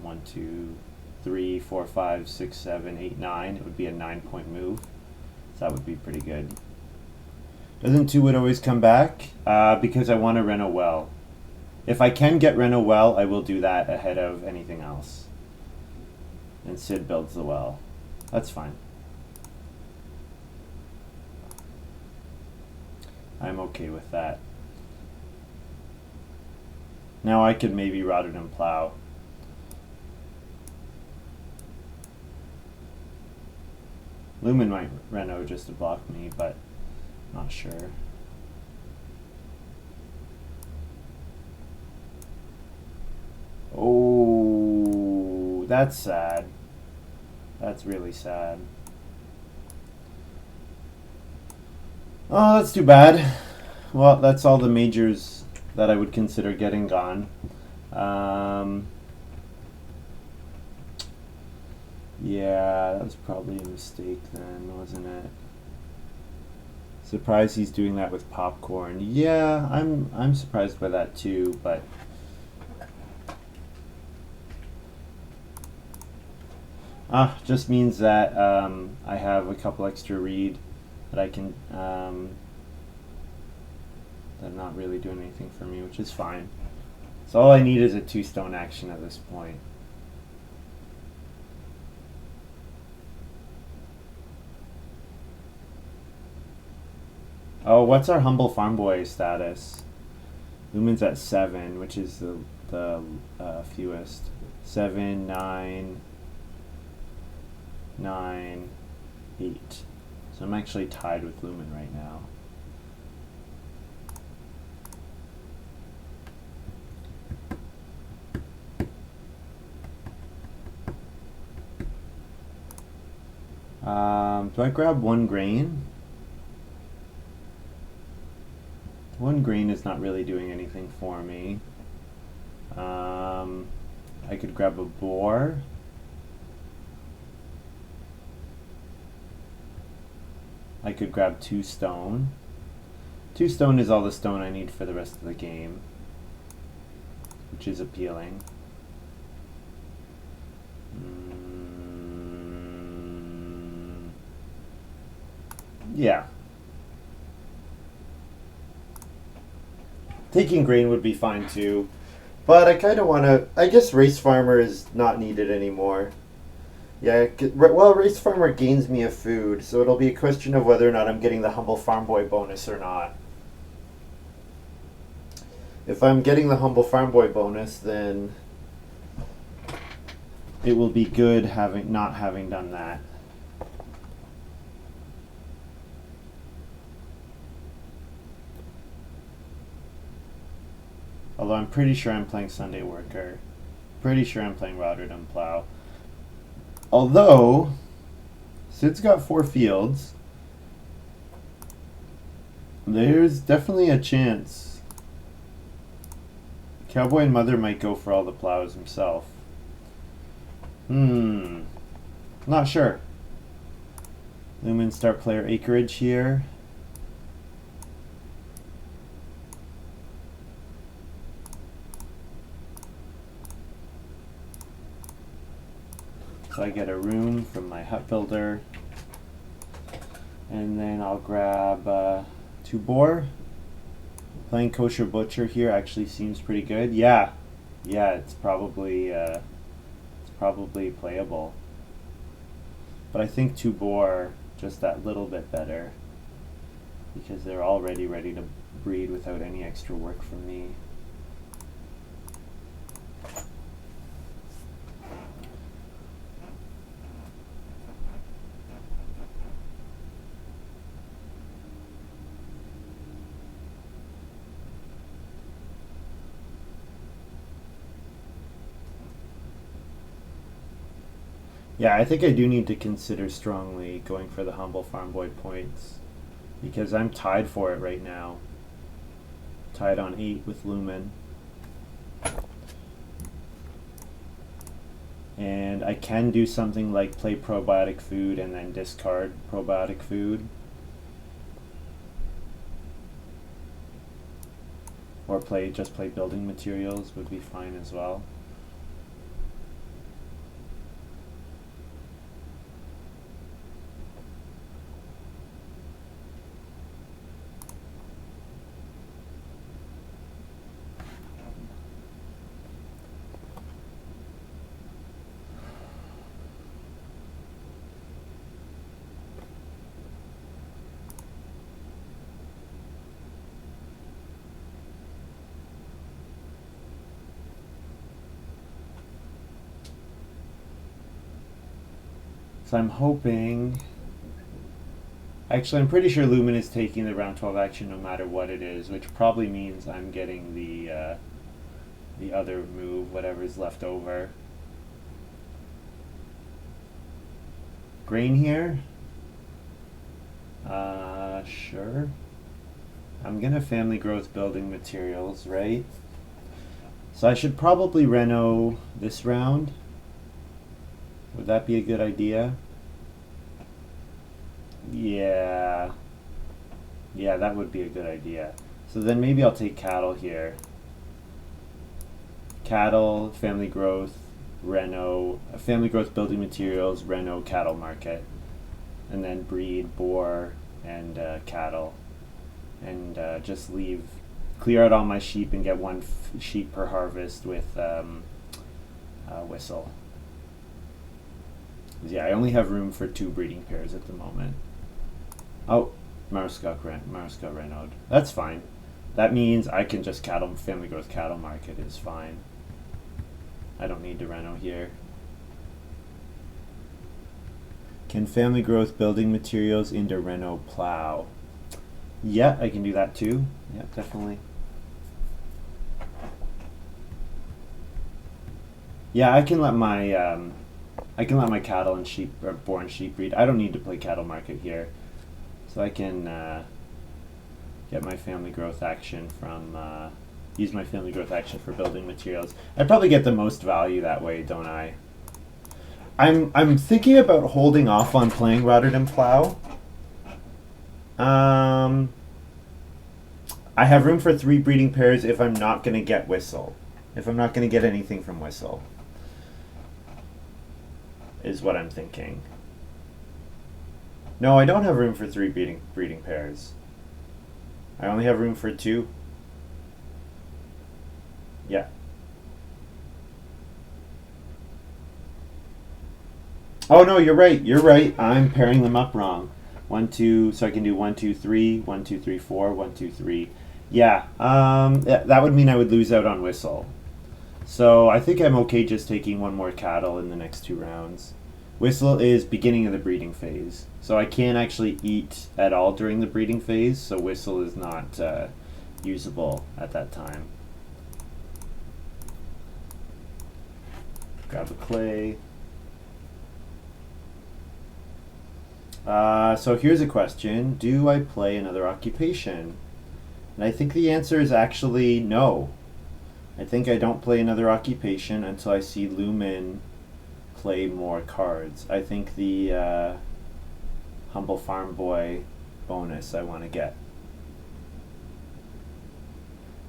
[SPEAKER 1] 1, 2, 3, 4, 5, 6, 7, 8, 9. It would be a 9-point move. So that would be pretty good. Doesn't 2 wood always come back? Because I want to Reno well. If I can get Reno well, I will do that ahead of anything else. And Sid builds the well. That's fine. I'm okay with that. Now I could maybe Rotterdam plow. Lumen might Reno just to block me, but not sure. Oh, that's sad. That's really sad. Oh, that's too bad. Well, that's all the majors that I would consider getting gone. Yeah, that was probably a mistake then, wasn't it? Surprised he's doing that with popcorn. Yeah, I'm surprised by that too, but just means that I have a couple extra read that I can that are not really doing anything for me, which is fine. So all I need is a 2-stone action at this point. Oh, what's our humble farm boy status? Lumen's at 7, which is the fewest. 7, 9, 9, 8. So I'm actually tied with Lumen right now. Do I grab 1 grain? 1 grain is not really doing anything for me. I could grab a boar. I could grab 2 stone. 2 stone is all the stone I need for the rest of the game, which is appealing. Yeah. Taking grain would be fine too. But I kind of want to... I guess Race Farmer is not needed anymore. Yeah, well, Race Farmer gains me a food, so it'll be a question of whether or not I'm getting the Humble Farm Boy bonus or not. If I'm getting the Humble Farm Boy bonus, then it will be good not having done that. Although I'm pretty sure I'm playing Sunday Worker. Pretty sure I'm playing Rotterdam Plow. Although, Sid's got 4 fields. There's definitely a chance Cowboy and Mother might go for all the plows himself. Not sure. Lumen start player acreage here. So I get a room from my hut builder. And then I'll grab 2 boar. Playing Kosher Butcher here actually seems pretty good. Yeah, it's probably playable. But I think 2 boar just that little bit better because they're already ready to breed without any extra work from me. Yeah, I think I do need to consider strongly going for the Humble Farm Boy points because I'm tied for it right now. Tied on 8 with Lumen. And I can do something like play probiotic food and then discard probiotic food. Or just play building materials would be fine as well. So I'm hoping... Actually, I'm pretty sure Lumen is taking the round 12 action no matter what it is, which probably means I'm getting the other move, whatever's left over. Grain here? Sure. I'm gonna family growth building materials, right? So I should probably reno this round. Would that be a good idea? Yeah, that would be a good idea. So then maybe I'll take cattle here. Cattle, family growth, reno, family growth building materials, reno, cattle market. And then breed boar and cattle. And just clear out all my sheep and get 1 sheep per harvest with whistle. Yeah, I only have room for 2 breeding pairs at the moment. Oh, Marska Renaud. That's fine. That means I can just family growth cattle market is fine. I don't need to reno here. Can family growth building materials into reno plow? Yeah, I can do that too. Yeah, definitely. Yeah, I can let my cattle and sheep or boar and sheep breed. I don't need to play cattle market here. So I can get my family growth action from use my family growth action for building materials. I probably get the most value that way, don't I? I'm thinking about holding off on playing Rotterdam Plow. I have room for 3 breeding pairs if I'm not going to get Whistle. If I'm not going to get anything from Whistle. Is what I'm thinking. No, I don't have room for 3 breeding pairs. I only have room for 2. Yeah. Oh no, you're right. You're right. I'm pairing them up wrong. 1, 2. So I can do 1, 2, 3. 1, 2, 3, 4. 1, 2, 3. Yeah. That would mean I would lose out on Whistle. So I think I'm okay just taking 1 more cattle in the next 2 rounds. Whistle is beginning of the breeding phase, so I can't actually eat at all during the breeding phase. So Whistle is not usable at that time. Grab a clay. So here's a question: do I play another occupation? And I think the answer is actually no. I think I don't play another occupation until I see Lumen play more cards. I think the Humble Farm Boy bonus I want to get.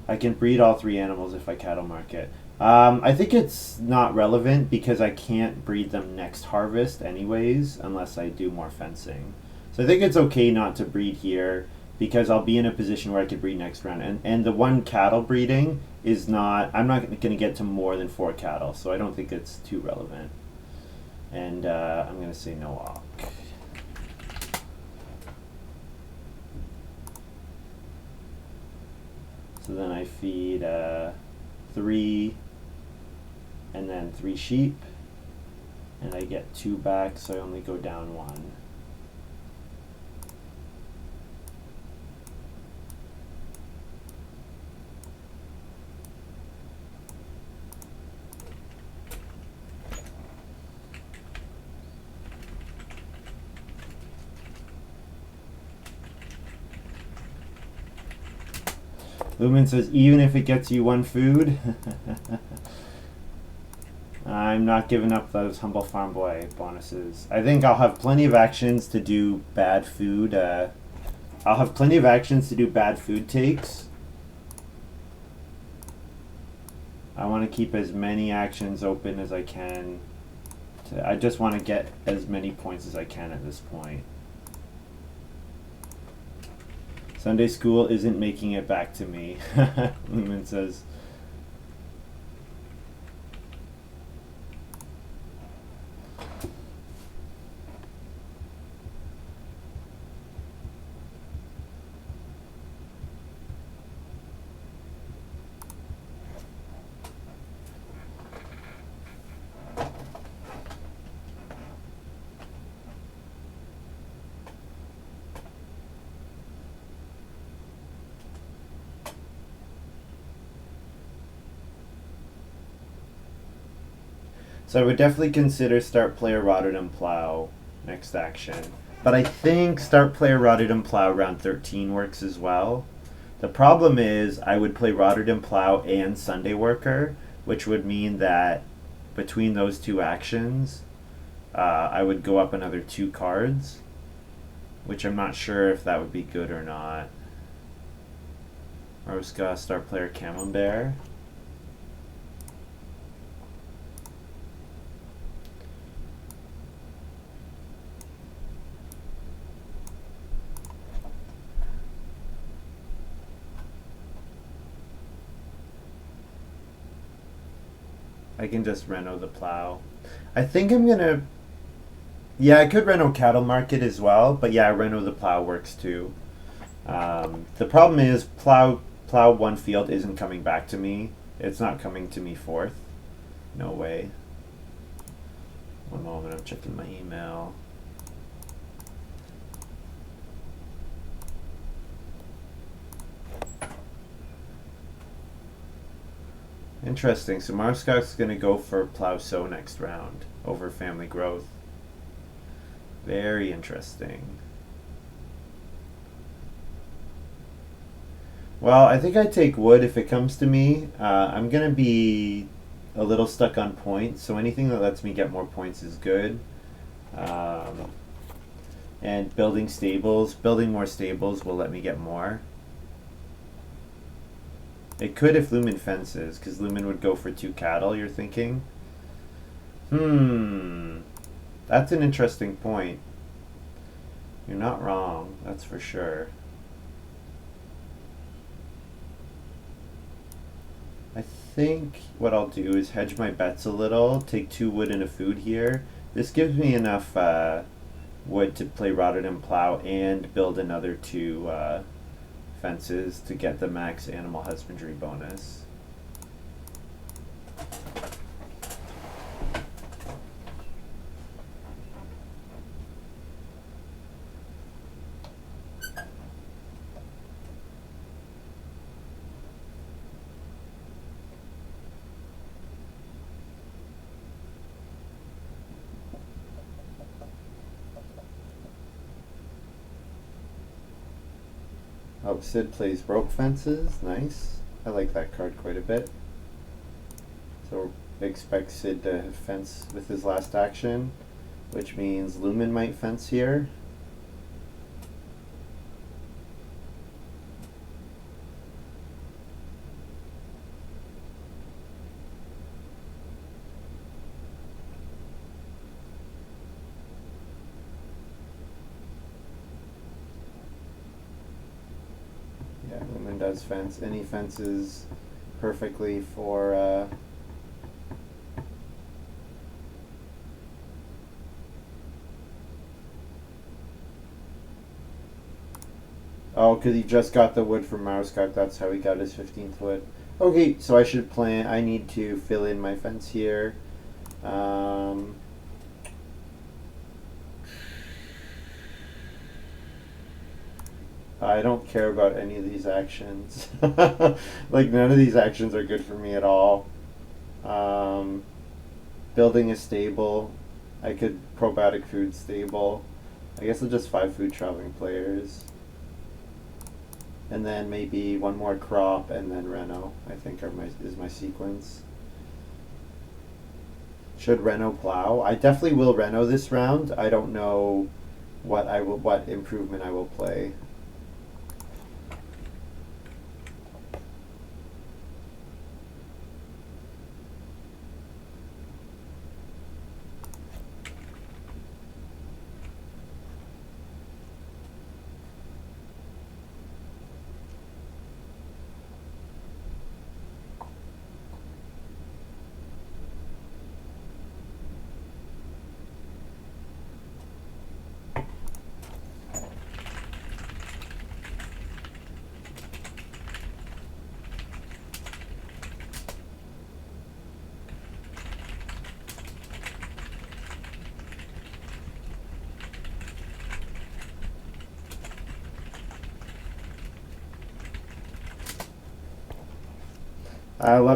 [SPEAKER 1] I can breed all 3 animals if I cattle market. I think it's not relevant because I can't breed them next harvest anyways unless I do more fencing. So I think it's okay not to breed here because I'll be in a position where I could breed next round. And the 1 cattle breeding is not, I'm not going to get to more than 4 cattle, so I don't think it's too relevant. And I'm going to say no awk. So then I feed 3 and then 3 sheep, and I get 2 back, so I only go down 1. Lumen says, even if it gets you 1 food, I'm not giving up those Humble Farm Boy bonuses. I think I'll have plenty of actions to do bad food. I'll have plenty of actions to do bad food takes. I want to keep as many actions open as I can. I just want to get as many points as I can at this point. Sunday school isn't making it back to me, Lumen says. So I would definitely consider start player Rotterdam Plow next action. But I think start player Rotterdam Plow round 13 works as well. The problem is I would play Rotterdam Plow and Sunday Worker, which would mean that between those 2 actions, I would go up another 2 cards, which I'm not sure if that would be good or not. Roska, start player Camembert. I can just reno the plow. I think I'm gonna. Yeah, I could reno cattle market as well, but yeah, reno the plow works too. The problem is plow 1 field isn't coming back to me. It's not coming to me 4th. No way. 1 moment, I'm checking my email. Interesting. So Marskak's going to go for Plow Sow next round over Family Growth. Very interesting. Well, I think I take wood if it comes to me. I'm going to be a little stuck on points, so anything that lets me get more points is good. And building more stables will let me get more. It could if Lumen fences, because Lumen would go for 2 cattle, you're thinking? That's an interesting point. You're not wrong, that's for sure. I think what I'll do is hedge my bets a little, take 2 wood and a food here. This gives me enough wood to play Rotterdam Plow and build another 2 fences to get the max animal husbandry bonus. Oh, Sid plays rope fences. Nice. I like that card quite a bit. So expect Sid to fence with his last action, which means Lumen might fence here. Yeah, Lumen does fence, and he fences perfectly for oh, because he just got the wood from Mousecock, that's how he got his 15th wood. Okay, so I should plan, I need to fill in my fence here. I don't care about any of these actions. Like, none of these actions are good for me at all. Building a stable. I could probiotic food stable. I guess I'll just 5 food traveling players. And then maybe 1 more crop and then Reno, I think is my sequence. Should Reno plow? I definitely will Reno this round. I don't know what improvement I will play.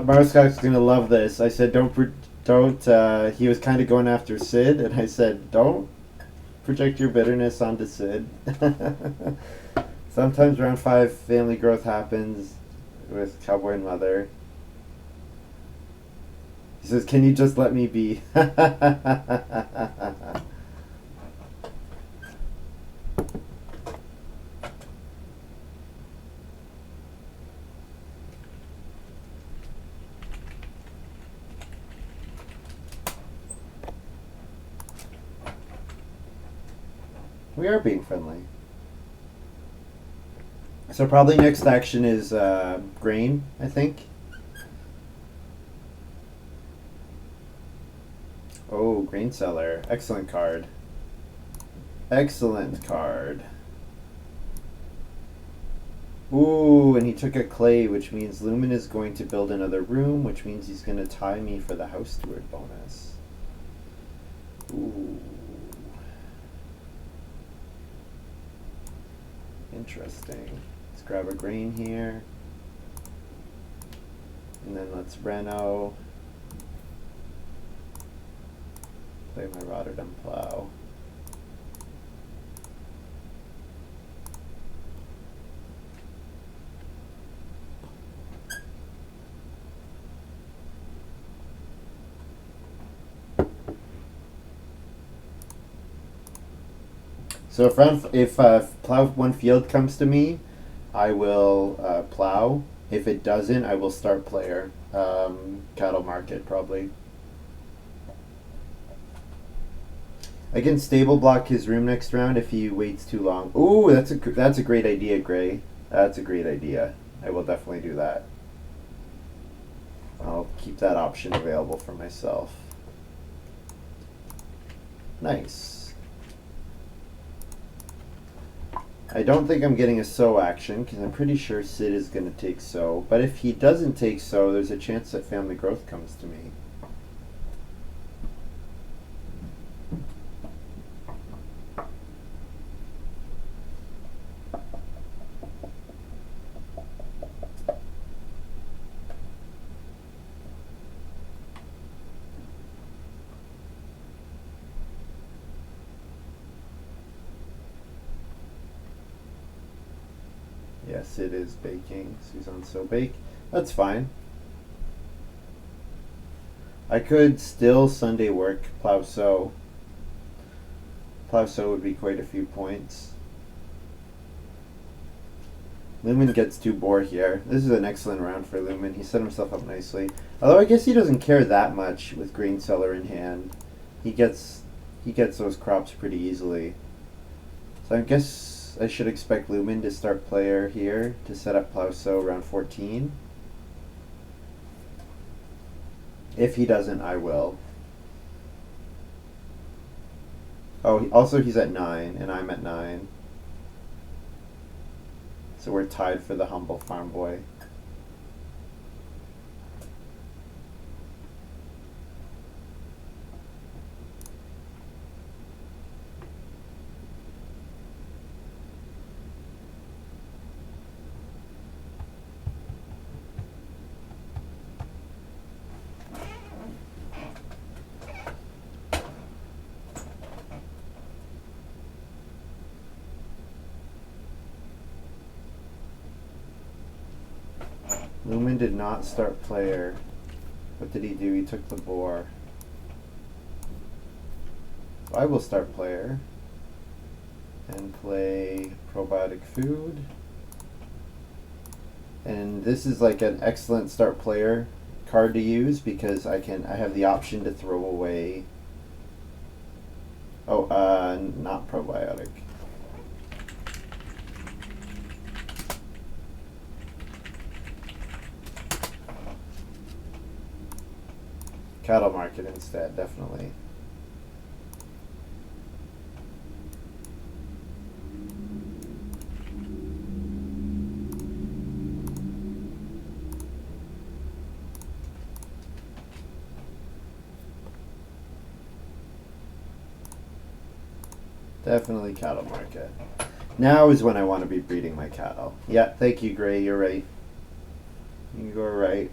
[SPEAKER 1] Marscock's gonna love this. I said, don't. He was kind of going after Sid, and I said, don't project your bitterness onto Sid. Sometimes round 5 family growth happens with Cowboy and Mother. He says, "Can you just let me be?" We are being friendly. So probably next action is grain, I think. Oh, grain seller. Excellent card. Excellent card. Ooh, and he took a clay, which means Lumen is going to build another room, which means he's going to tie me for the house steward bonus. Ooh. Interesting. Let's grab a grain here. And then let's Reno. Play my Rotterdam Plow. So if plow 1 field comes to me, I will plow If it doesn't, I will start player. Cattle market, probably. I can stable block his room next round if he waits too long. Ooh, that's a great idea, Gray. That's a great idea. I will definitely do that. I'll keep that option available for myself. Nice. I don't think I'm getting a sow action because I'm pretty sure Sid is going to take sow. But if he doesn't take sow, there's a chance that family growth comes to me. Yes, it is baking. Suzanne so bake. That's fine. I could still Sunday work plow sow. Plow sow would be quite a few points. Lumen gets 2 boar here. This is an excellent round for Lumen. He set himself up nicely. Although I guess he doesn't care that much with grain cellar in hand. He gets those crops pretty easily. So I guess I should expect Lumen to start player here to set up plow sow around 14. If he doesn't, I will. Oh, also he's at 9 and I'm at 9. So we're tied for the humble farm boy. Lumen did not start player. What did he do? He took the boar. So I will start player and play probiotic food. And this is like an excellent start player card to use because I have the option to throw away. Oh, not probiotic. Cattle market instead, definitely. Definitely cattle market. Now is when I want to be breeding my cattle. Yeah, thank you, Gray. You're right. You're right.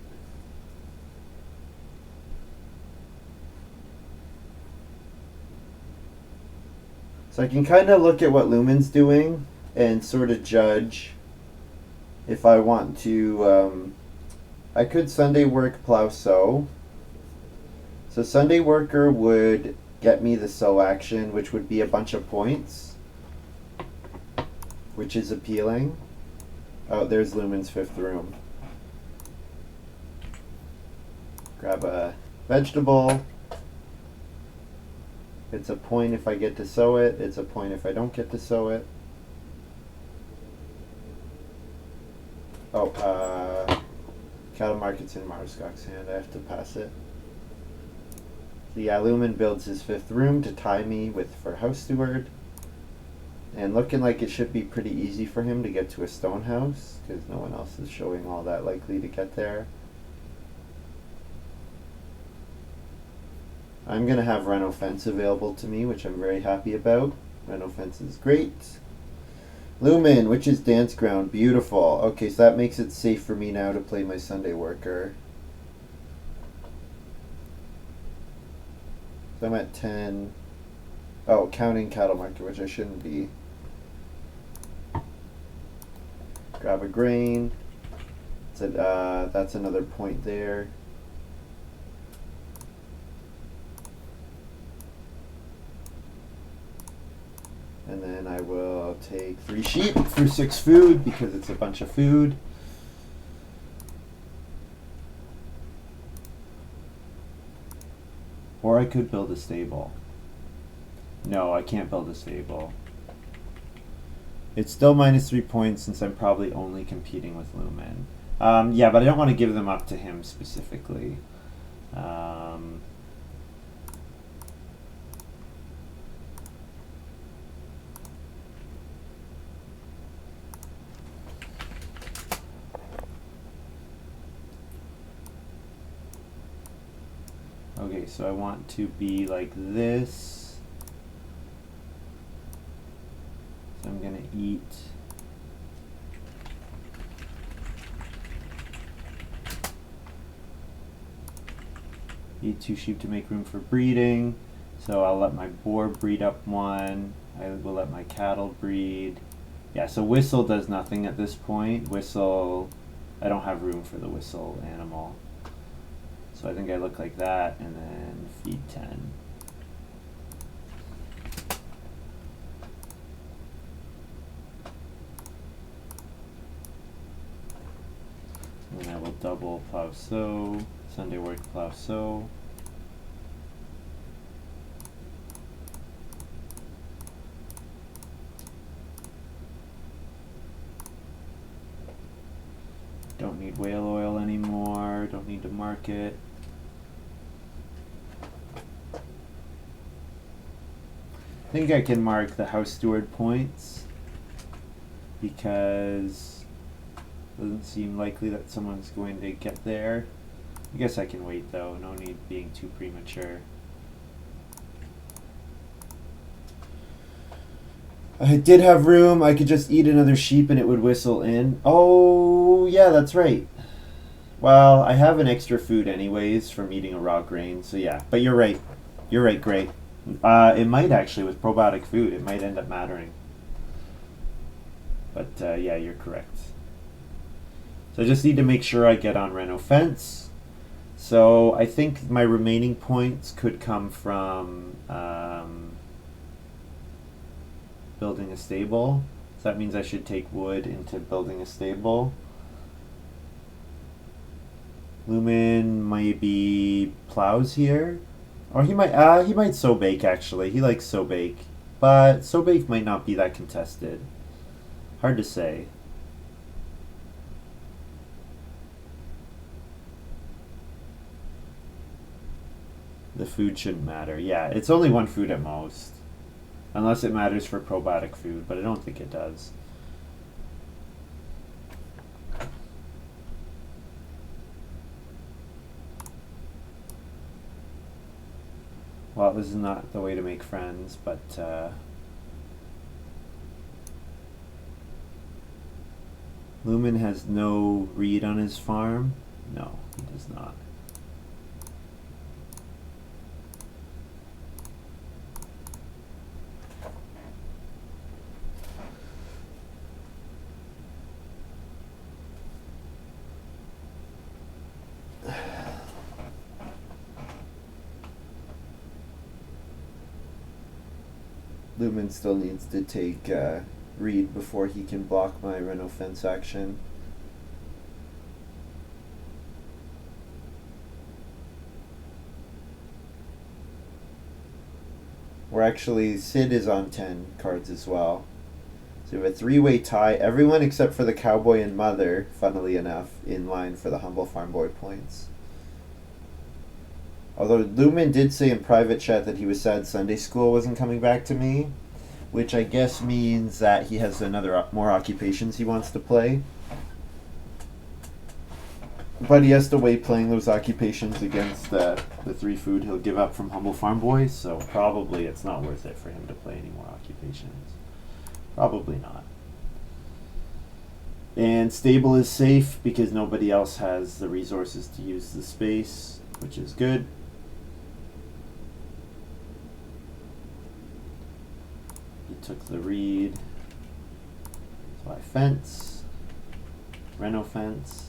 [SPEAKER 1] So I can kind of look at what Lumen's doing and sort of judge if I want to. I could Sunday work plow sow. So Sunday worker would get me the sow action, which would be a bunch of points, which is appealing. Oh, there's Lumen's 5th room. Grab a vegetable. It's a point if I get to sow it. It's a point if I don't get to sow it. Oh, cattle market's in Marscock's hand. I have to pass it. So yeah, Lumen builds his 5th room to tie me with for house steward. And looking like it should be pretty easy for him to get to a stone house because no one else is showing all that likely to get there. I'm going to have Reno Fence available to me, which I'm very happy about. Reno Fence is great. Lumen, which is dance ground. Beautiful. Okay, so that makes it safe for me now to play my Sunday worker. So I'm at 10. Oh, counting cattle market, which I shouldn't be. Grab a grain. That's another point there. And then I will take 3 sheep for 6 food because it's a bunch of food. Or I could build a stable. No, I can't build a stable. It's still minus 3 points since I'm probably only competing with Lumen. Yeah, but I don't want to give them up to him specifically. Okay, so I want to be like this. So I'm gonna eat. Eat 2 sheep to make room for breeding. So I'll let my boar breed up 1. I will let my cattle breed. Yeah, so whistle does nothing at this point. Whistle, I don't have room for the whistle animal. So I think I look like that, and then feed 10. And then I will double plow sow, Sunday work plow sow. Don't need whale oil anymore, don't need to market. I think I can mark the house steward points because it doesn't seem likely that someone's going to get there. I guess I can wait though, no need being too premature. I did have room, I could just eat another sheep and it would whistle in. Oh, yeah, that's right. Well, I have an extra food anyways from eating a raw grain, so yeah. But you're right. You're right, great. It might actually, with probiotic food, it might end up mattering. But yeah, you're correct. So I just need to make sure I get on Reno fence. So I think my remaining points could come from building a stable. So that means I should take wood into building a stable. Lumen maybe plows here. Or he might sow bake actually. He likes sow bake. But sow bake might not be that contested. Hard to say. The food shouldn't matter. Yeah, it's only 1 food at most. Unless it matters for probiotic food, but I don't think it does. Well, this is not the way to make friends, but Lumen has no reed on his farm. No, he does not. Lumen still needs to take reed before he can block my Reno fence action. We're actually, Sid is on 10 cards as well. So we have a 3-way tie. Everyone except for the cowboy and mother, funnily enough, in line for the humble farm boy points. Although Lumen did say in private chat that he was sad Sunday school wasn't coming back to me, which I guess means that he has more occupations he wants to play. But he has to weigh playing those occupations against the 3 food he'll give up from Humble Farm Boys, so probably it's not worth it for him to play any more occupations. Probably not. And stable is safe because nobody else has the resources to use the space, which is good. He took the reed. So I fence. Reno fence.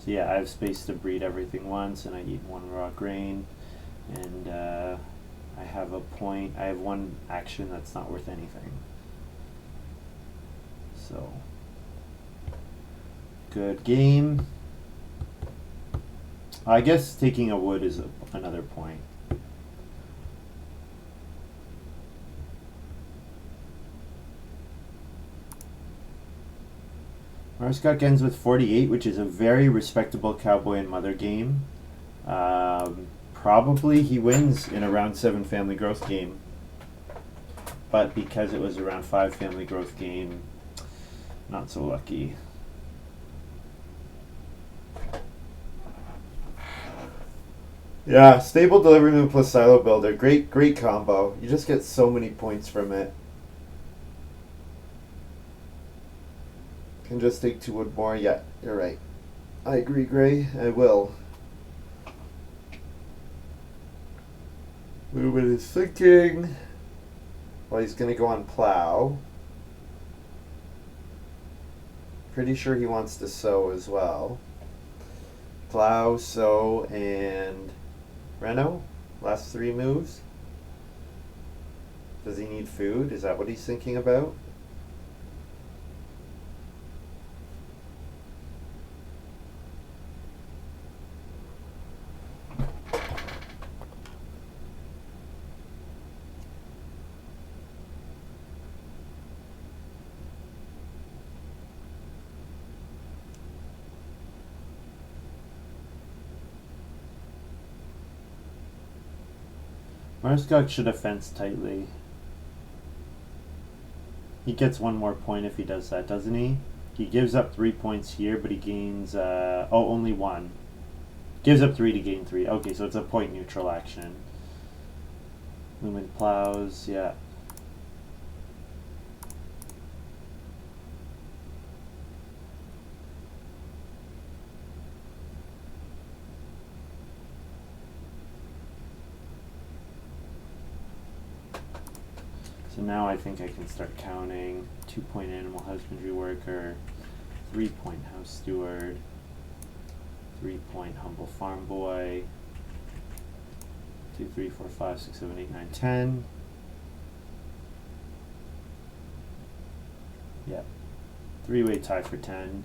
[SPEAKER 1] So yeah, I have space to breed everything once, and I eat one raw grain, and I have a point. I have one action that's not worth anything. So good game. I guess taking a wood is another point. Marscock ends with 48, which is a very respectable Cowboy and Mother game. Probably he wins in a round 7 family growth game. But because it was a round 5 family growth game, not so lucky. Yeah, stable delivery move plus silo builder. Great combo. You just get so many points from it. Can just take 2 wood more. Yeah, you're right. I agree, Gray. I will. Lumen is thinking. Well, he's gonna go on plow. Pretty sure he wants to sow as well. Plow, sow, and Reno. Last 3 moves. Does he need food? Is that what he's thinking about? Marscock should have fenced tightly. He gets 1 more point if he does that, doesn't he? He gives up 3 points here, but he gains, only 1. Gives up 3 to gain 3. Okay, so it's a point neutral action. Lumen plows, yeah. So now I think I can start counting. 2-point animal husbandry worker, 3-point house steward, 3-point humble farm boy, 2, 3, 4, 5, 6, 7, 8, 9, 10. Yeah, 3-way tie for 10.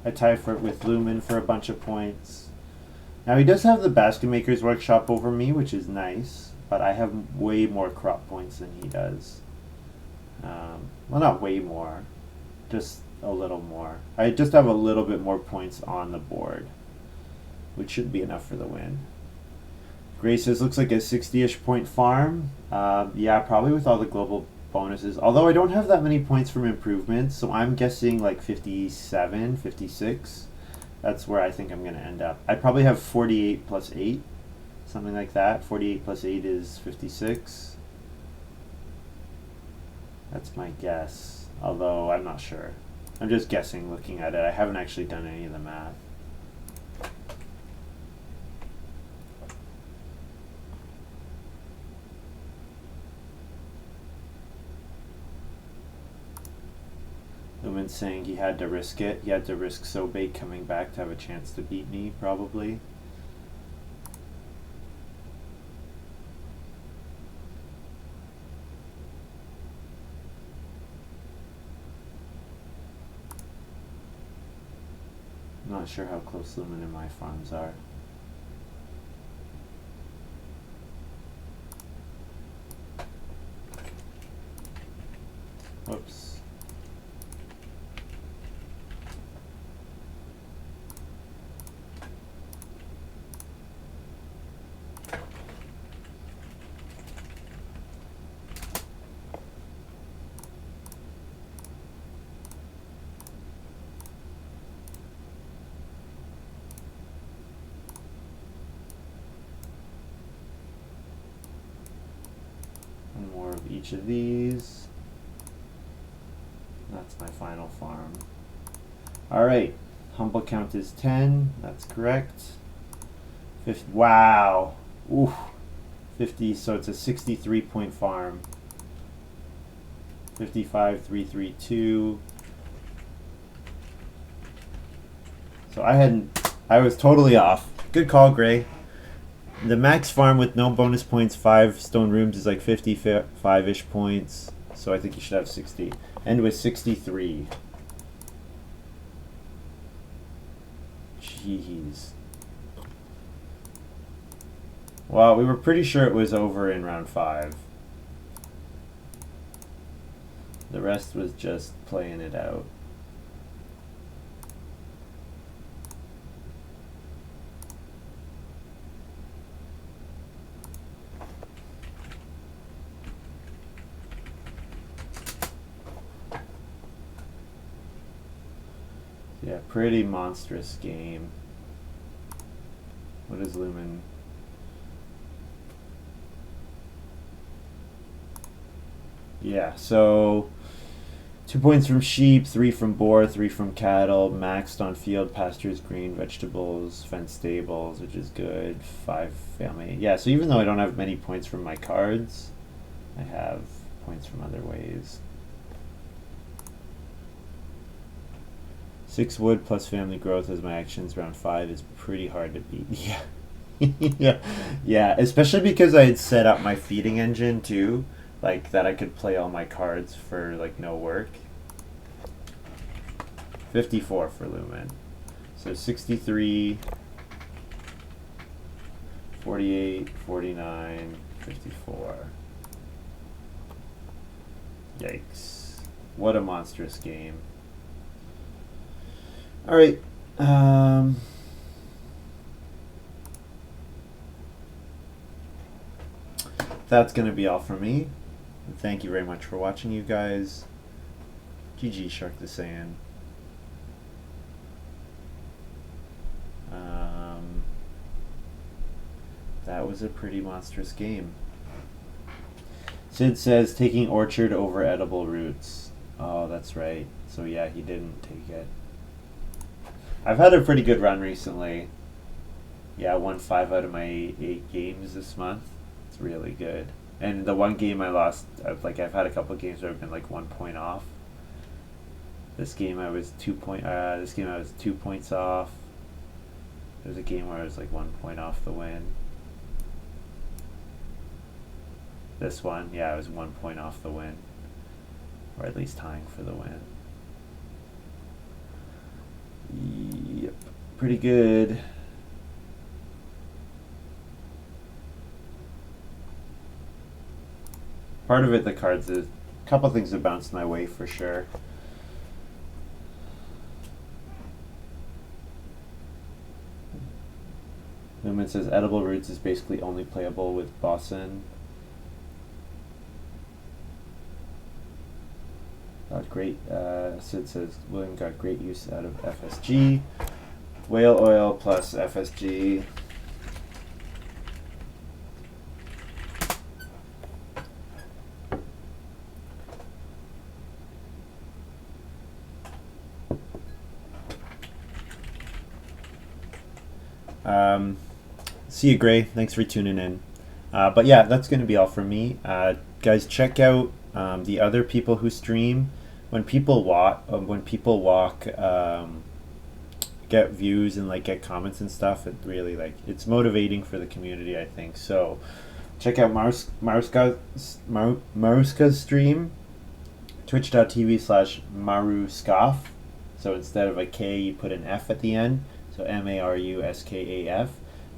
[SPEAKER 1] I tie for it with Lumen for a bunch of points. Now he does have the Basket Maker's Workshop over me, which is nice, but I have way more crop points than he does. Well, not way more, just a little more. I just have a little bit more points on the board, which should be enough for the win. Gray says, looks like a 60-ish point farm. Yeah, probably with all the global bonuses. Although I don't have that many points from improvements, so I'm guessing like 57, 56. That's where I think I'm going to end up. I probably have 48 plus 8, something like that. 48 plus 8 is 56. That's my guess, although I'm not sure. I'm just guessing looking at it. I haven't actually done any of the math. Lumen's saying he had to risk it. He had to risk Sobate coming back to have a chance to beat me, probably. I'm not sure how close Lumen and my farms are. Whoops. One more of each of these. That's my final farm. Alright, humble count is 10. That's correct. 50, wow. Oof. 50, so it's a 63-point farm. 55, 332. So I had I was totally off. Good call, Gray. The max farm with no bonus points, 5 stone rooms, is like 55-ish points. So I think you should have 60. End with 63. Jeez. Well, we were pretty sure it was over in round 5. The rest was just playing it out. Yeah, pretty monstrous game. What is Lumen? Yeah, so 2 points from sheep, 3 from boar, 3 from cattle, maxed on field, pastures, green, vegetables, fenced stables, which is good. 5 family. Yeah, so even though I don't have many points from my cards, I have points from other ways. 6 wood plus family growth as my actions. Round 5 is pretty hard to beat. Yeah. Yeah. Yeah, especially because I had set up my feeding engine too, like that I could play all my cards for like no work. 54 for Lumen. So 63, 48, 49, 54. Yikes. What a monstrous game. All right. That's going to be all for me. Thank you very much for watching, you guys. GG, Shark the Saiyan. That was a pretty monstrous game. Sid says taking orchard over edible roots. Oh, that's right. So yeah, he didn't take it. I've had a pretty good run recently. Yeah, I won 5 out of my 8 games this month. It's really good. And the one game I lost, I've had a couple of games where I've been like 1 point off. This game I was 2 points off. There's a game where I was like 1 point off the win. This one, yeah, I was 1 point off the win. Or at least tying for the win. Yep, pretty good. Part of it, the cards, is a couple things have bounced my way for sure. Lumen says edible roots is basically only playable with Bossin. Great. Sid says William got great use out of FSG. Whale oil plus FSG. See you, Gray. Thanks for tuning in. But yeah, that's going to be all from me. Guys, check out the other people who stream. When people walk, get views and like get comments and stuff, it really it's motivating for the community, I think. So check out Maruska's stream, twitch.tv/Maruskaf. So instead of a K, you put an F at the end. So Maruskaf.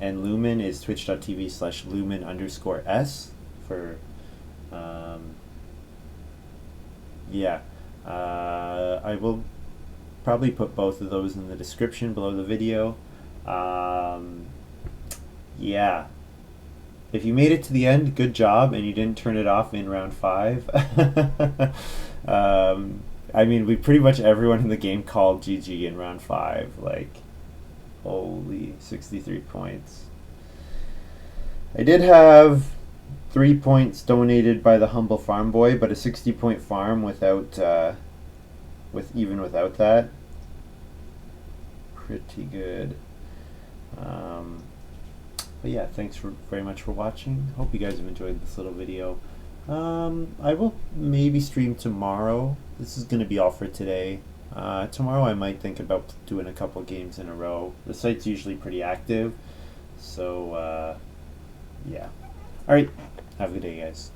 [SPEAKER 1] And Lumen is twitch.tv/Lumen_S for, yeah. I will probably put both of those in the description below the video. Yeah. If you made it to the end, good job, and you didn't turn it off in round 5. I mean, pretty much everyone in the game called GG in round 5. Holy, 63 points. I did have 3 points donated by the humble farm boy, but a 60-point farm without that, pretty good. But yeah, thanks very much for watching. Hope you guys have enjoyed this little video. I will maybe stream tomorrow. This is going to be all for today. Tomorrow I might think about doing a couple games in a row. The site's usually pretty active, so yeah. All right. Have a good day, guys.